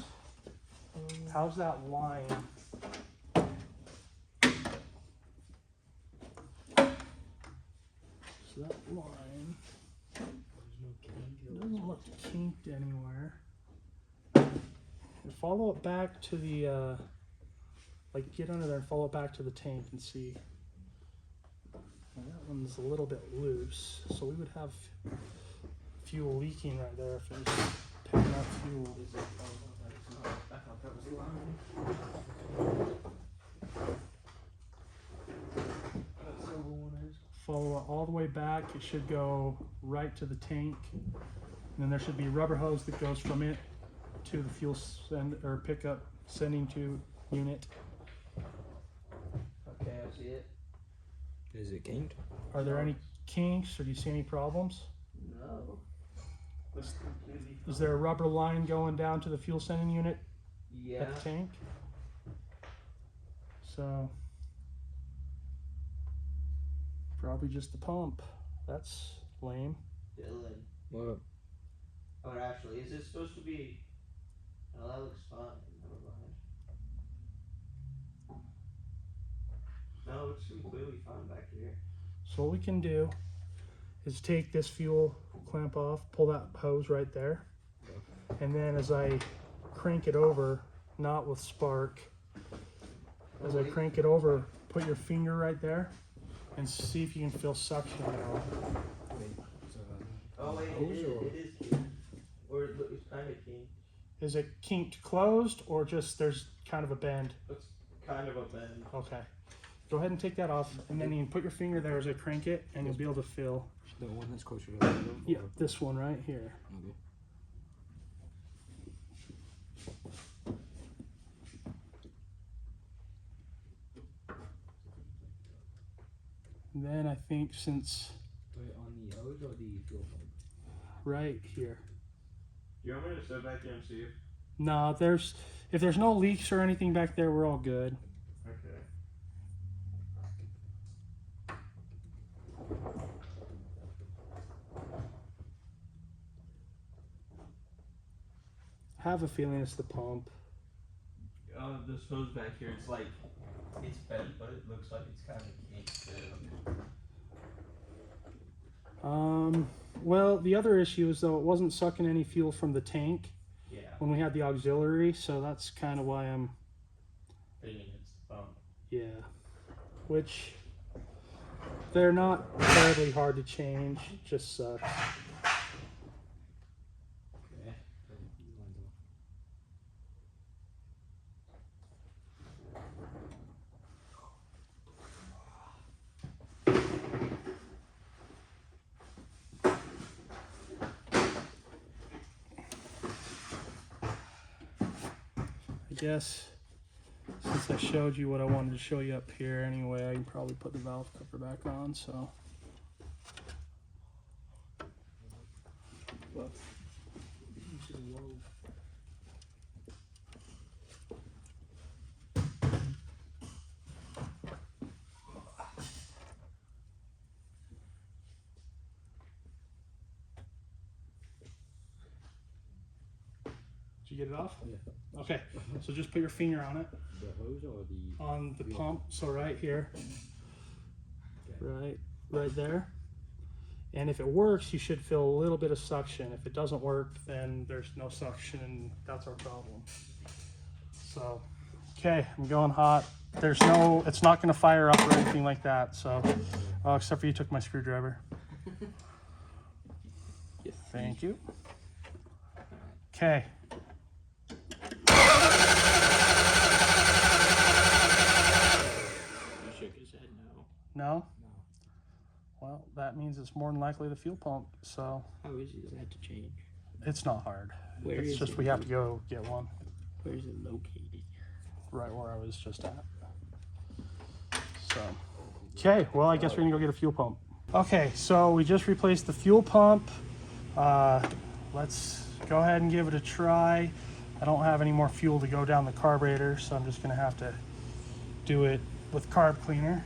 [SPEAKER 1] how's that line? So that line doesn't look kinked anywhere. And follow it back to the, like get under there and follow it back to the tank and see. And that one's a little bit loose, so we would have fuel leaking right there if it was picking up fuel. Follow it all the way back. It should go right to the tank, and then there should be a rubber hose that goes from it to the fuel send or pickup sending to unit.
[SPEAKER 2] Okay, I see it. Is it kinked?
[SPEAKER 1] Are there any kinks, or do you see any problems?
[SPEAKER 2] No.
[SPEAKER 1] Is there a rubber line going down to the fuel sending unit?
[SPEAKER 2] Yeah.
[SPEAKER 1] At the tank? So Probably just the pump. That's lame.
[SPEAKER 3] Dylan.
[SPEAKER 2] What?
[SPEAKER 3] Oh, actually, is it supposed to be? Oh, that looks fine. Never mind. No, it looks completely fine back here.
[SPEAKER 1] So what we can do is take this fuel clamp off, pull that hose right there, and then as I crank it over, not with spark, as I crank it over, put your finger right there and see if you can feel suction at all.
[SPEAKER 3] Oh wait, it is kinked. Or it's kind of kinked.
[SPEAKER 1] Is it kinked closed or just there's kind of a bend?
[SPEAKER 3] It's kind of a bend.
[SPEAKER 1] Okay. Go ahead and take that off, and then you can put your finger there as I crank it, and you'll be able to feel.
[SPEAKER 2] The one that's closer to the window?
[SPEAKER 1] Yeah, this one right here.
[SPEAKER 2] Okay.
[SPEAKER 1] And then I think since
[SPEAKER 2] On the hose or the fuel pump?
[SPEAKER 1] right here.
[SPEAKER 3] Do you want me to sit back here and see?
[SPEAKER 1] No, if there's no leaks or anything back there, we're all good.
[SPEAKER 3] Okay.
[SPEAKER 1] I have a feeling it's the pump.
[SPEAKER 3] This hose back here, it's like, it's bent, but it looks like it's kind of kinked too.
[SPEAKER 1] Well, the other issue is though it wasn't sucking any fuel from the tank
[SPEAKER 3] Yeah.
[SPEAKER 1] when we had the auxiliary, so that's kind of why I'm,
[SPEAKER 3] Thinking it's the pump.
[SPEAKER 1] yeah. Which, they're not terribly hard to change, just sucks.
[SPEAKER 3] Okay.
[SPEAKER 1] I guess since I showed you what I wanted to show you up here anyway, I can probably put the valve cover back on, so. But, did you get it off?
[SPEAKER 2] Yeah.
[SPEAKER 1] Okay, so just put your finger on it.
[SPEAKER 2] The hose or the...
[SPEAKER 1] On the pump, so right here. Right there. And if it works, you should feel a little bit of suction. If it doesn't work, then there's no suction, and that's our problem. So, okay, I'm going hot. It's not gonna fire up or anything like that, so, except for you took my screwdriver.
[SPEAKER 2] Yes.
[SPEAKER 1] Thank you. Okay.
[SPEAKER 3] He shook his head no.
[SPEAKER 1] No? Well, that means it's more than likely the fuel pump, so
[SPEAKER 3] How easy is that to change?
[SPEAKER 1] it's not hard.
[SPEAKER 3] Where
[SPEAKER 1] It's
[SPEAKER 3] is
[SPEAKER 1] just
[SPEAKER 3] it?
[SPEAKER 1] we have to go get one
[SPEAKER 3] Where is it located?
[SPEAKER 1] right where I was just at. So, okay, well, I guess we're gonna go get a fuel pump. Okay, so we just replaced the fuel pump. Let's go ahead and give it a try. I don't have any more fuel to go down the carburetor, so I'm just gonna have to do it with carb cleaner.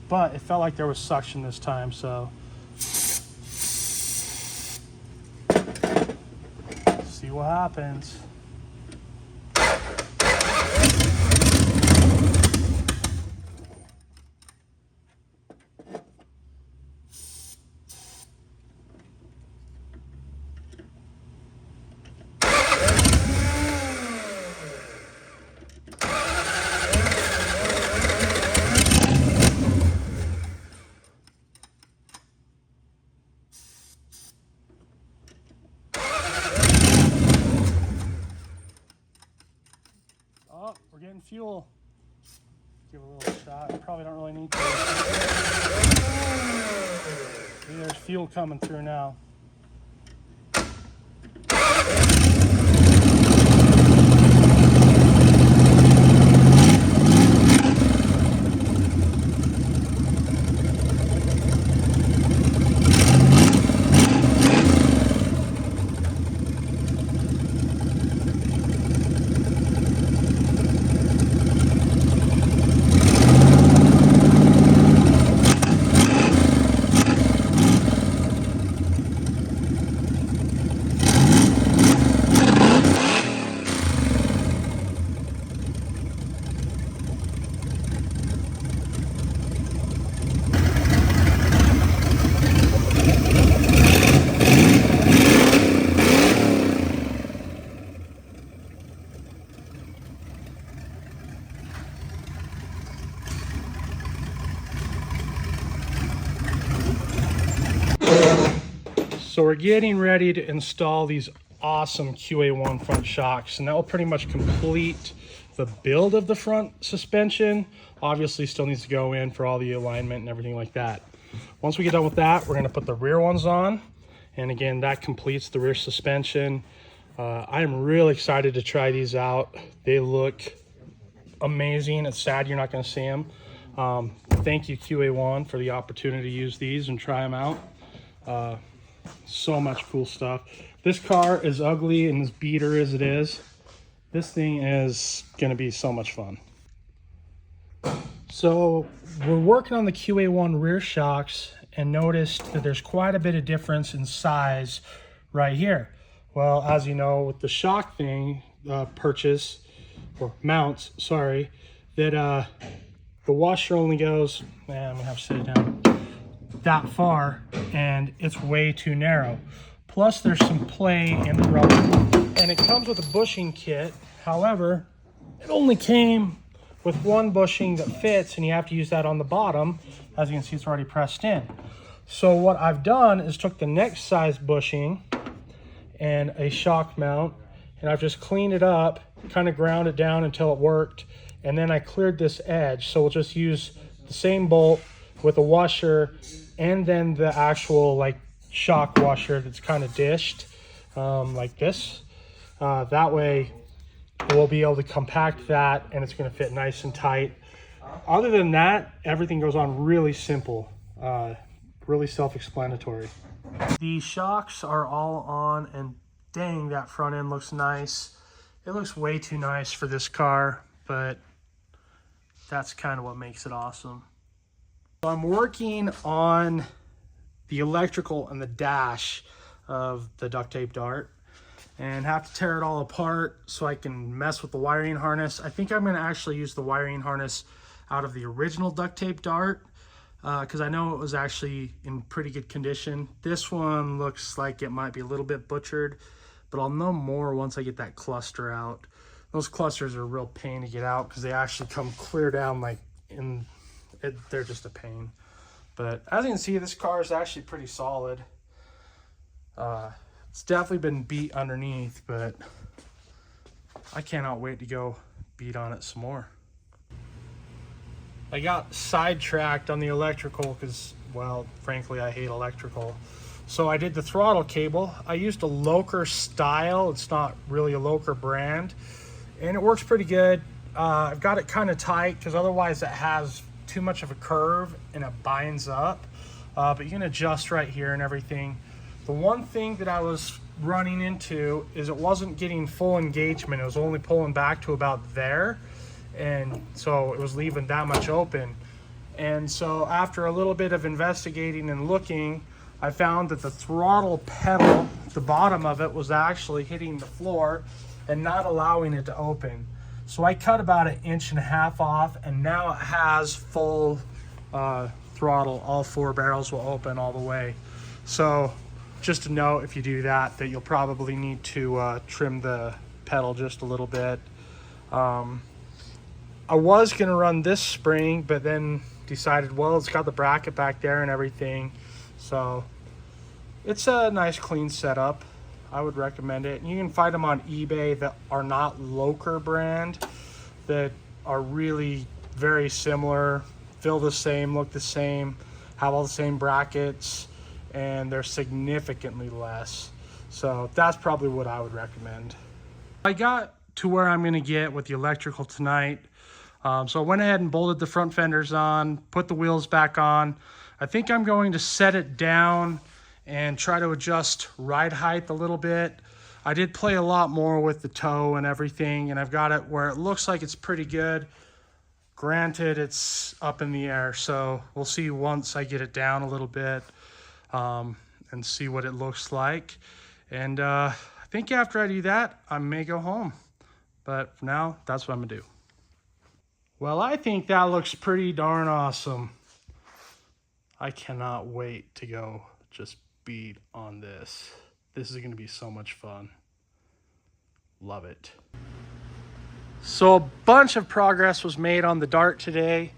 [SPEAKER 1] But it felt like there was suction this time, so see what happens. Oh, we're getting fuel. Give it a little shot. Probably don't really need to. See, there's fuel coming through now. So we're getting ready to install these awesome QA1 front shocks, and that will pretty much complete the build of the front suspension. Obviously still needs to go in for all the alignment and everything like that. Once we get done with that, we're going to put the rear ones on, and again, that completes the rear suspension. I'm really excited to try these out. They look amazing. It's sad you're not going to see them. Thank you, QA1, for the opportunity to use these and try them out. So much cool stuff. This car, as ugly and as beater as it is, this thing is going to be so much fun. So we're working on the QA1 rear shocks and noticed that there's quite a bit of difference in size right here. Well, as you know, with the shock thing purchase, or mounts, sorry, that the washer only goes, I'm gonna have to sit it down, that far, and it's way too narrow. Plus there's some play in the rubber, and it comes with a bushing kit. However, it only came with one bushing that fits, and you have to use that on the bottom. As you can see, it's already pressed in. So what I've done is took the next size bushing and a shock mount, and I've just cleaned it up, kind of ground it down until it worked, and then I cleared this edge. So we'll just use the same bolt with a washer and then the actual like shock washer that's kind of dished like this. That way we'll be able to compact that, and it's going to fit nice and tight. Other than that, everything goes on really simple, really self-explanatory. The shocks are all on, and dang, that front end looks nice. It looks way too nice for this car, but that's kind of what makes it awesome. So I'm working on the electrical and the dash of the duct tape dart, and have to tear it all apart so I can mess with the wiring harness. I think I'm going to actually use the wiring harness out of the original duct tape dart, because I know it was actually in pretty good condition. This one looks like it might be a little bit butchered, but I'll know more once I get that cluster out. Those clusters are a real pain to get out because they actually come clear down like in it. They're just a pain. But as you can see, this car is actually pretty solid. It's definitely been beat underneath, but I cannot wait to go beat on it some more. I got sidetracked on the electrical because, well, frankly, I hate electrical. So I did the throttle cable. I used a Loker style. It's not really a Loker brand, and it works pretty good. I've got it kind of tight because otherwise it has too much of a curve and it binds up. But you can adjust right here and everything. The one thing that I was running into is it wasn't getting full engagement. It was only pulling back to about there. And so it was leaving that much open. And so after a little bit of investigating and looking, I found that the throttle pedal, the bottom of it, was actually hitting the floor and not allowing it to open. So I cut about 1.5 inches off, and now it has full throttle. All 4 barrels will open all the way. So just a note, if you do that you'll probably need to trim the pedal just a little bit. I was going to run this spring, but then decided, well, it's got the bracket back there and everything. So it's a nice clean setup. I would recommend it. And you can find them on eBay that are not Loker brand, that are really very similar, feel the same, look the same, have all the same brackets, and they're significantly less. So that's probably what I would recommend. I got to where I'm going to get with the electrical tonight. So I went ahead and bolted the front fenders on, put the wheels back on. I think I'm going to set it down and try to adjust ride height a little bit. I did play a lot more with the toe and everything, and I've got it where it looks like it's pretty good. Granted, it's up in the air, so we'll see once I get it down a little bit and see what it looks like. And I think after I do that, I may go home. But for now, that's what I'm gonna do. Well, I think that looks pretty darn awesome. I cannot wait to go just beat on this. This is gonna be so much fun. Love it. So a bunch of progress was made on the Dart today.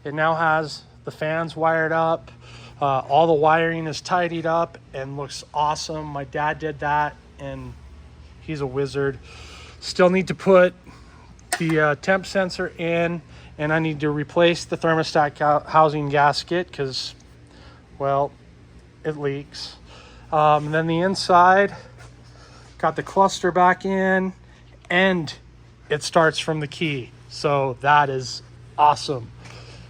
[SPEAKER 1] It now has the fans wired up. All the wiring is tidied up and looks awesome. My dad did that and he's a wizard. Still need to put the temp sensor in, and I need to replace the thermostat housing gasket because, well, it leaks. Then the inside, got the cluster back in, and it starts from the key. So that is awesome.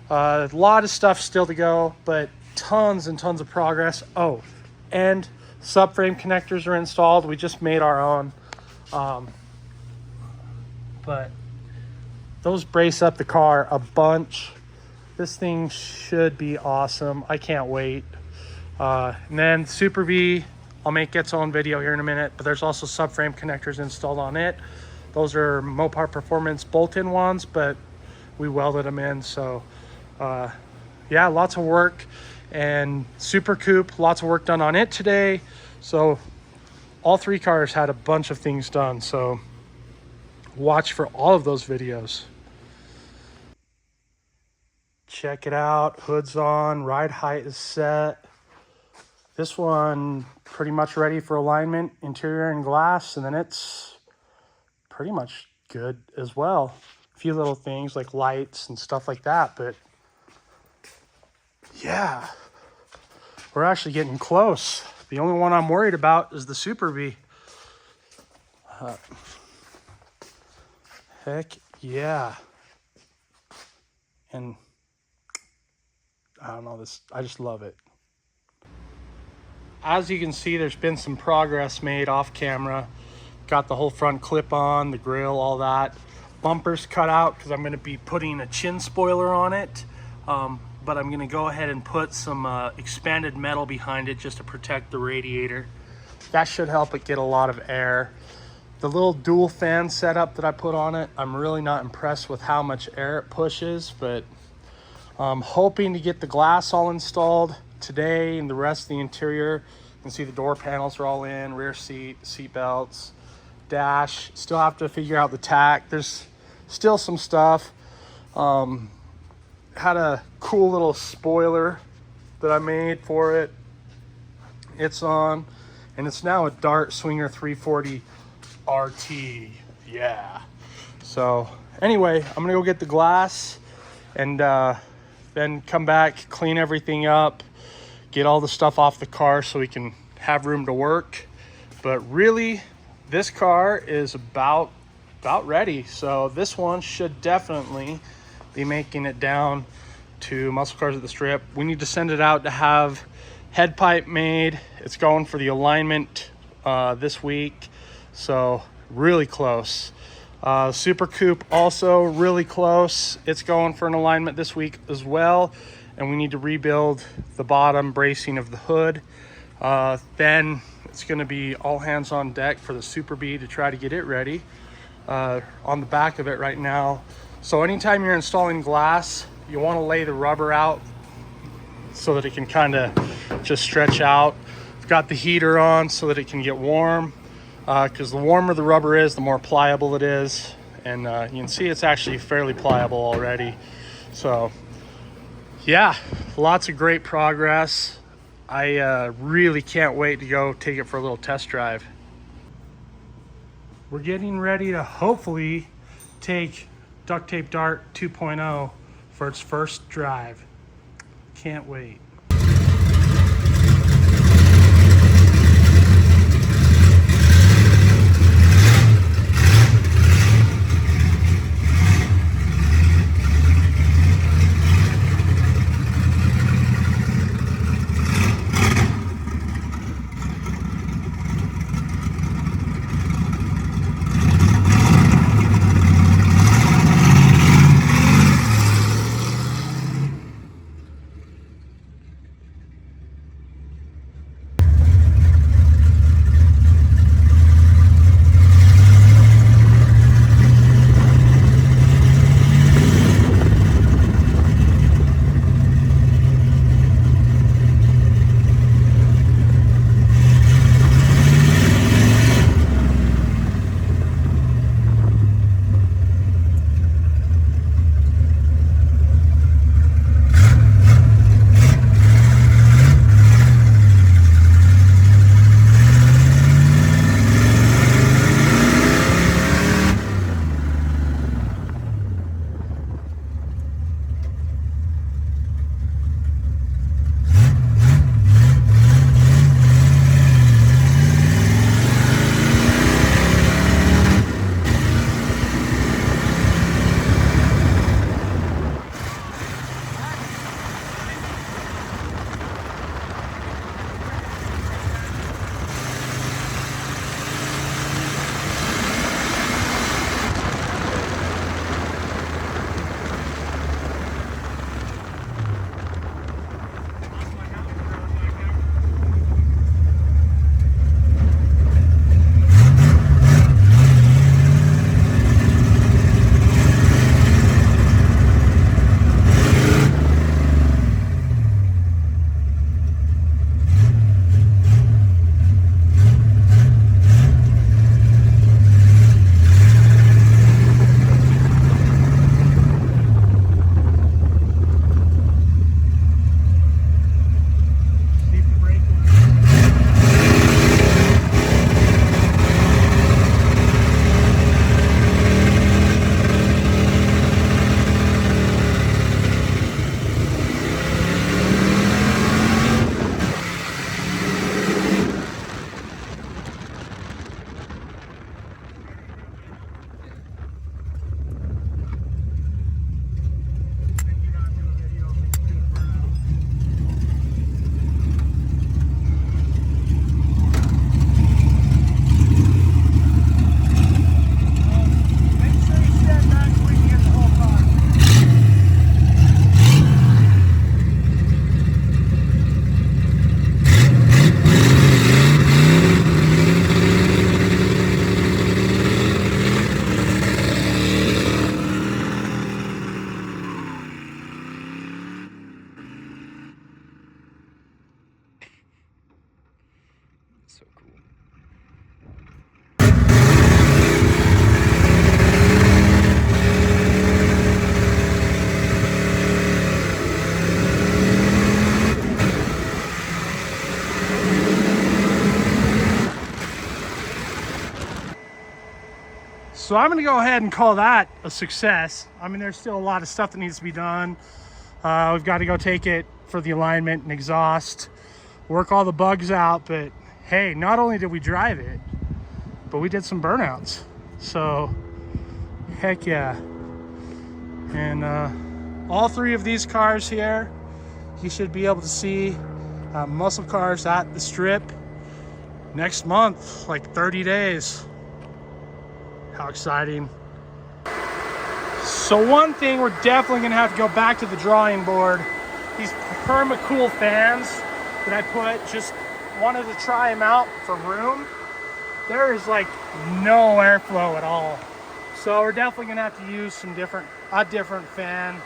[SPEAKER 1] A lot of stuff still to go, but tons and tons of progress. Oh, and subframe connectors are installed. We just made our own. But those brace up the car a bunch. This thing should be awesome. I can't wait. And then Super V, I'll make its own video here in a minute, but there's also subframe connectors installed on it. Those are Mopar Performance bolt-in ones, but we welded them in. So yeah, lots of work. And Super Coupe, lots of work done on it today. So all three cars had a bunch of things done. So watch for all of those videos. Check it out. Hood's on, ride height is set. This one pretty much ready for alignment, interior and glass, and then it's pretty much good as well. A few little things like lights and stuff like that, but yeah, we're actually getting close. The only one I'm worried about is the Super V. Heck yeah. And I don't know, I just love it. As you can see, there's been some progress made off camera. Got the whole front clip on, the grill, all that. Bumpers cut out because I'm going to be putting a chin spoiler on it. But I'm going to go ahead and put some expanded metal behind it just to protect the radiator. That should help it get a lot of air. The little dual fan setup that I put on it, I'm really not impressed with how much air it pushes, but I'm hoping to get the glass all installed today and the rest of the interior. You can see the door panels are all in, rear seat belts, dash. Still have to figure out the tack. There's still some stuff. Had a cool little spoiler that I made for it. It's on, and it's now a Dart Swinger 340 RT. Yeah. So anyway, I'm gonna go get the glass and then come back, clean everything up, get all the stuff off the car so we can have room to work. But really, this car is about ready. So this one should definitely be making it down to MuscleCars at the Strip. We need to send it out to have head pipe made. It's going for the alignment this week. So really close. Super Coupe also really close. It's going for an alignment this week as well. And we need to rebuild the bottom bracing of the hood. Then it's going to be all hands on deck for the Super B to try to get it ready. On the back of it right now. So anytime you're installing glass, you want to lay the rubber out so that it can kind of just stretch out. I've got the heater on so that it can get warm. Because the warmer the rubber is, the more pliable it is. And you can see it's actually fairly pliable already. So yeah, lots of great progress. I really can't wait to go take it for a little test drive. We're getting ready to hopefully take Duct Tape Dart 2.0 for its first drive. Can't wait. So I'm gonna go ahead and call that a success. I mean, there's still a lot of stuff that needs to be done. We've got to go take it for the alignment and exhaust, work all the bugs out, but hey, not only did we drive it, but we did some burnouts. So heck yeah. And all three of these cars here, you should be able to see MuscleCars at the Strip next month, like 30 days. How exciting. So one thing, we're definitely gonna have to go back to the drawing board. These permacool fans that I put, just wanted to try them out for room. There is like no airflow at all. So we're definitely gonna have to use some a different fan.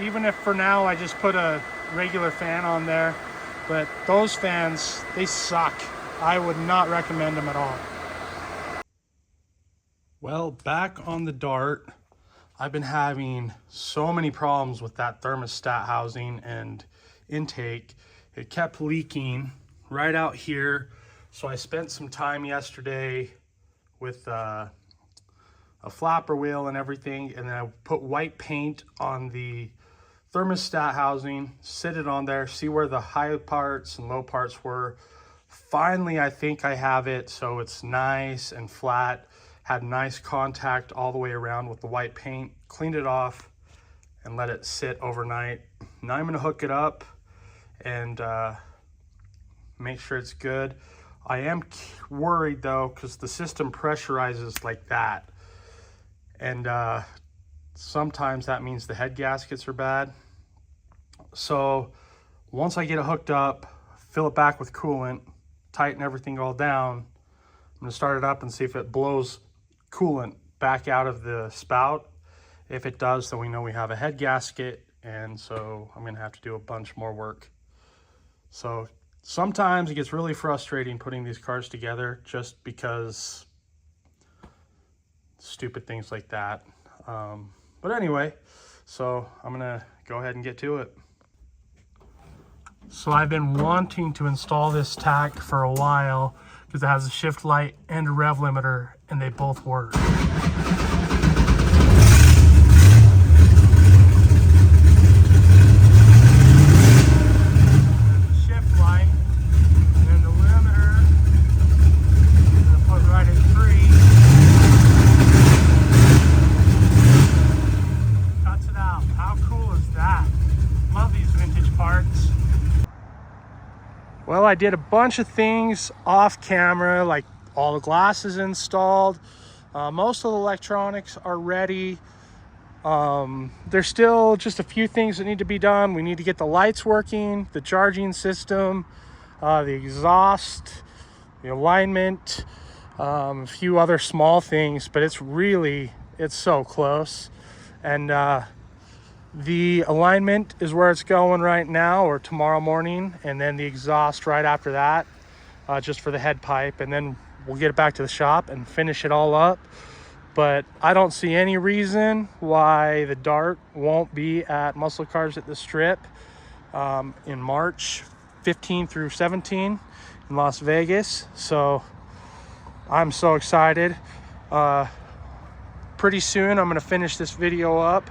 [SPEAKER 1] Even if for now I just put a regular fan on there, but those fans, they suck. I would not recommend them at all. Well, back on the Dart, I've been having so many problems with that thermostat housing and intake. It kept leaking right out here. So I spent some time yesterday with a flapper wheel and everything, and then I put white paint on the thermostat housing, sit it on there, see where the high parts and low parts were. Finally, I think I have it so it's nice and flat. Had nice contact all the way around with the white paint, cleaned it off and let it sit overnight. Now I'm gonna hook it up and make sure it's good. I am worried though, because the system pressurizes like that. And sometimes that means the head gaskets are bad. So once I get it hooked up, fill it back with coolant, tighten everything all down, I'm gonna start it up and see if it blows coolant back out of the spout. If it does, then we know we have a head gasket, and so I'm gonna have to do a bunch more work. So sometimes it gets really frustrating putting these cars together just because stupid things like that. But anyway, so I'm gonna go ahead and get to it. So I've been wanting to install this tack for a while because it has a shift light and a rev limiter, and they both work. Shift light, and then the limiter, I'm gonna put right at 3. Cuts it out. How cool is that? Love these vintage parts. Well, I did a bunch of things off camera, like all the glasses installed. Most of the electronics are ready. There's still just a few things that need to be done. We need to get the lights working, the charging system, the exhaust, the alignment, a few other small things, but it's so close. And the alignment is where it's going right now, or tomorrow morning, and then the exhaust right after that, just for the head pipe, and then we'll get it back to the shop and finish it all up. But I don't see any reason why the Dart won't be at MuscleCars at the Strip in March 15 through 17 in Las Vegas. So I'm so excited. Pretty soon I'm going to finish this video up,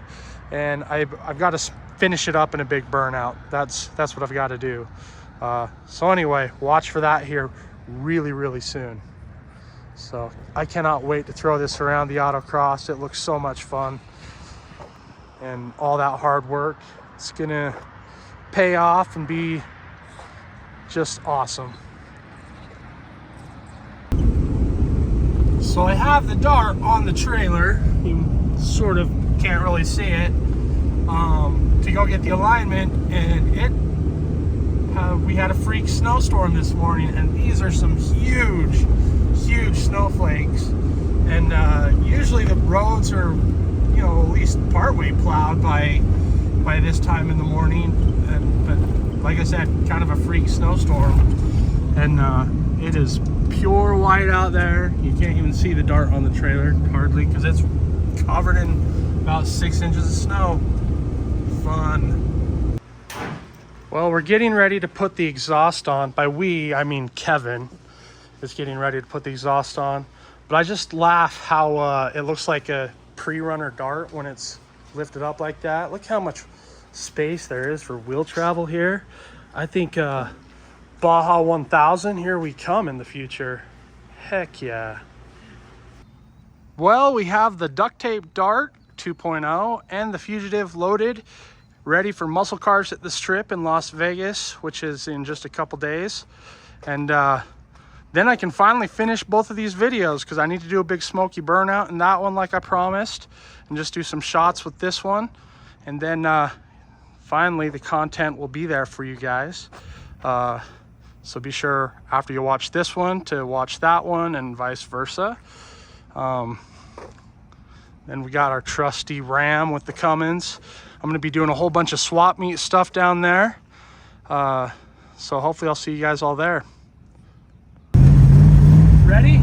[SPEAKER 1] and I've got to finish it up in a big burnout. That's what I've got to do. So anyway, watch for that here really soon. So I cannot wait to throw this around the Autocross. It looks so much fun, and all that hard work, it's gonna pay off and be just awesome. So I have the Dart on the trailer. You sort of can't really see it, to go get the alignment, and we had a freak snowstorm this morning, and these are some huge snowflakes, and usually the roads are, at least partway plowed by this time in the morning, but like I said, kind of a freak snowstorm, and it is pure white out there. You can't even see the Dart on the trailer hardly, because it's covered in about 6 inches of snow. Fun. Well, we're getting ready to put the exhaust on. By we, I mean Kevin is getting ready to put the exhaust on. But I just laugh how it looks like a pre-runner dart when it's lifted up like that. Look how much space there is for wheel travel here. I think Baja 1000, here we come in the future. Heck yeah. Well, we have the duct tape dart 2.0 and the Fugitive loaded, ready for MuscleCars at the Strip in Las Vegas, which is in just a couple days. And then I can finally finish both of these videos, because I need to do a big smoky burnout in that one like I promised, and just do some shots with this one. And then finally the content will be there for you guys. So be sure after you watch this one to watch that one, and vice versa. Then we got our trusty Ram with the Cummins. I'm going to be doing a whole bunch of swap meet stuff down there. So hopefully I'll see you guys all there. Ready?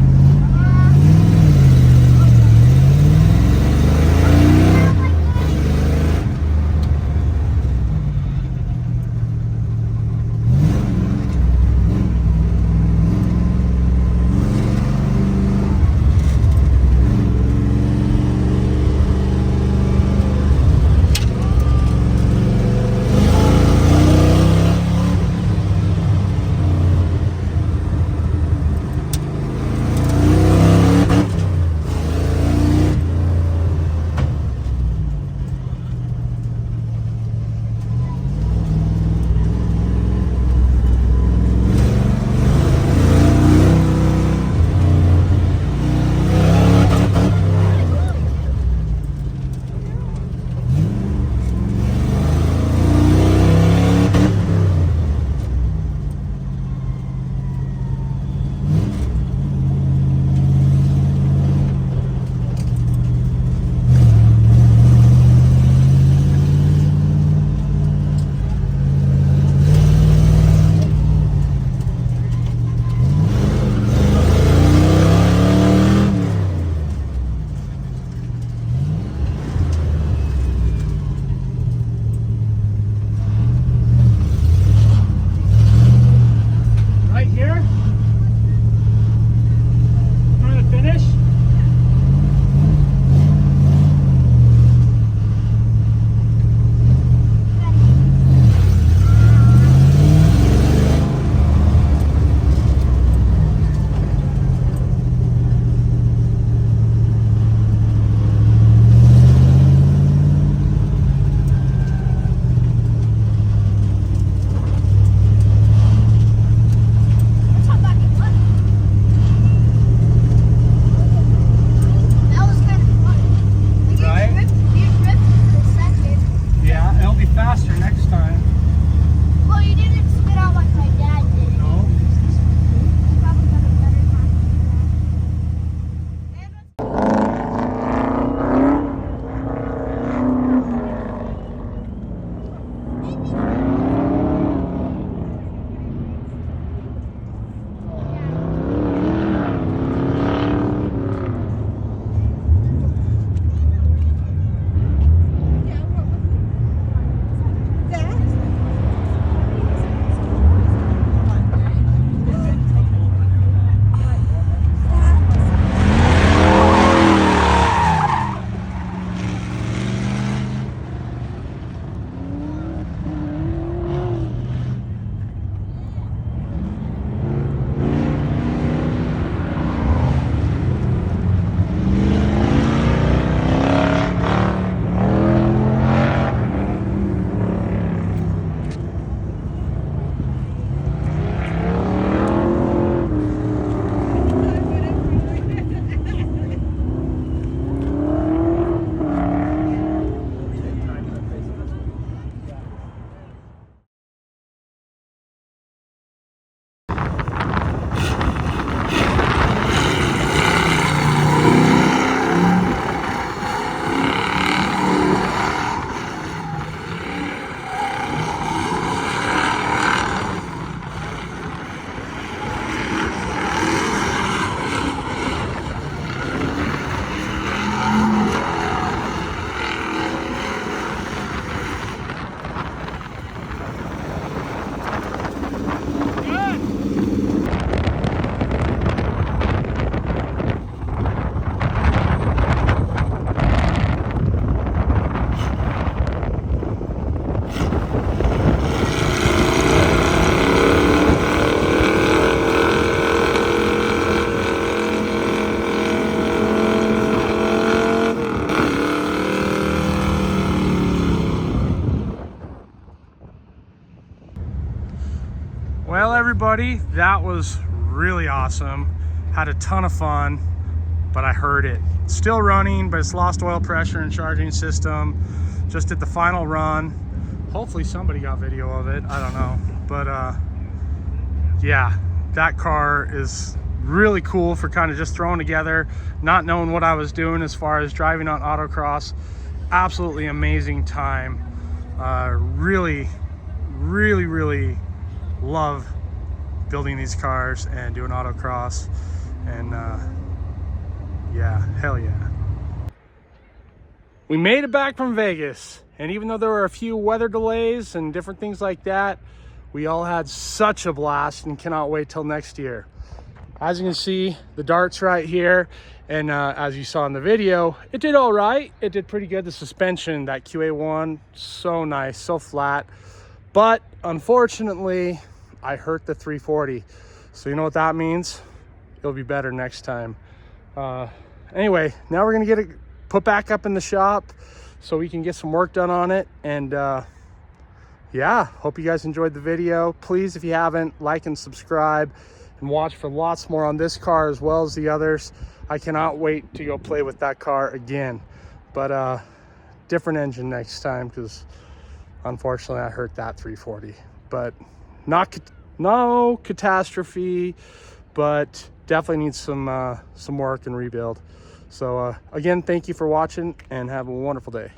[SPEAKER 1] Well, everybody, that was really awesome. Had a ton of fun, but I heard it. It's still running, but it's lost oil pressure and charging system. Just did the final run. Hopefully somebody got video of it. I don't know. But yeah, that car is really cool for kind of just throwing together, not knowing what I was doing as far as driving on autocross. Absolutely amazing time. Really love building these cars and doing autocross. And yeah, hell yeah. We made it back from Vegas, and even though there were a few weather delays and different things like that, we all had such a blast and cannot wait till next year. As you can see, the darts right here, and as you saw in the video, it did all right. It did pretty good. The suspension, that QA1, so nice, so flat. But unfortunately, I hurt the 340. So you know what that means? It'll be better next time. Anyway, now we're gonna get it put back up in the shop so we can get some work done on it. And yeah, hope you guys enjoyed the video. Please, if you haven't, like and subscribe and watch for lots more on this car as well as the others. I cannot wait to go play with that car again, but different engine next time, because unfortunately I hurt that 340. But no catastrophe, but definitely needs some work and rebuild. So again, thank you for watching and have a wonderful day.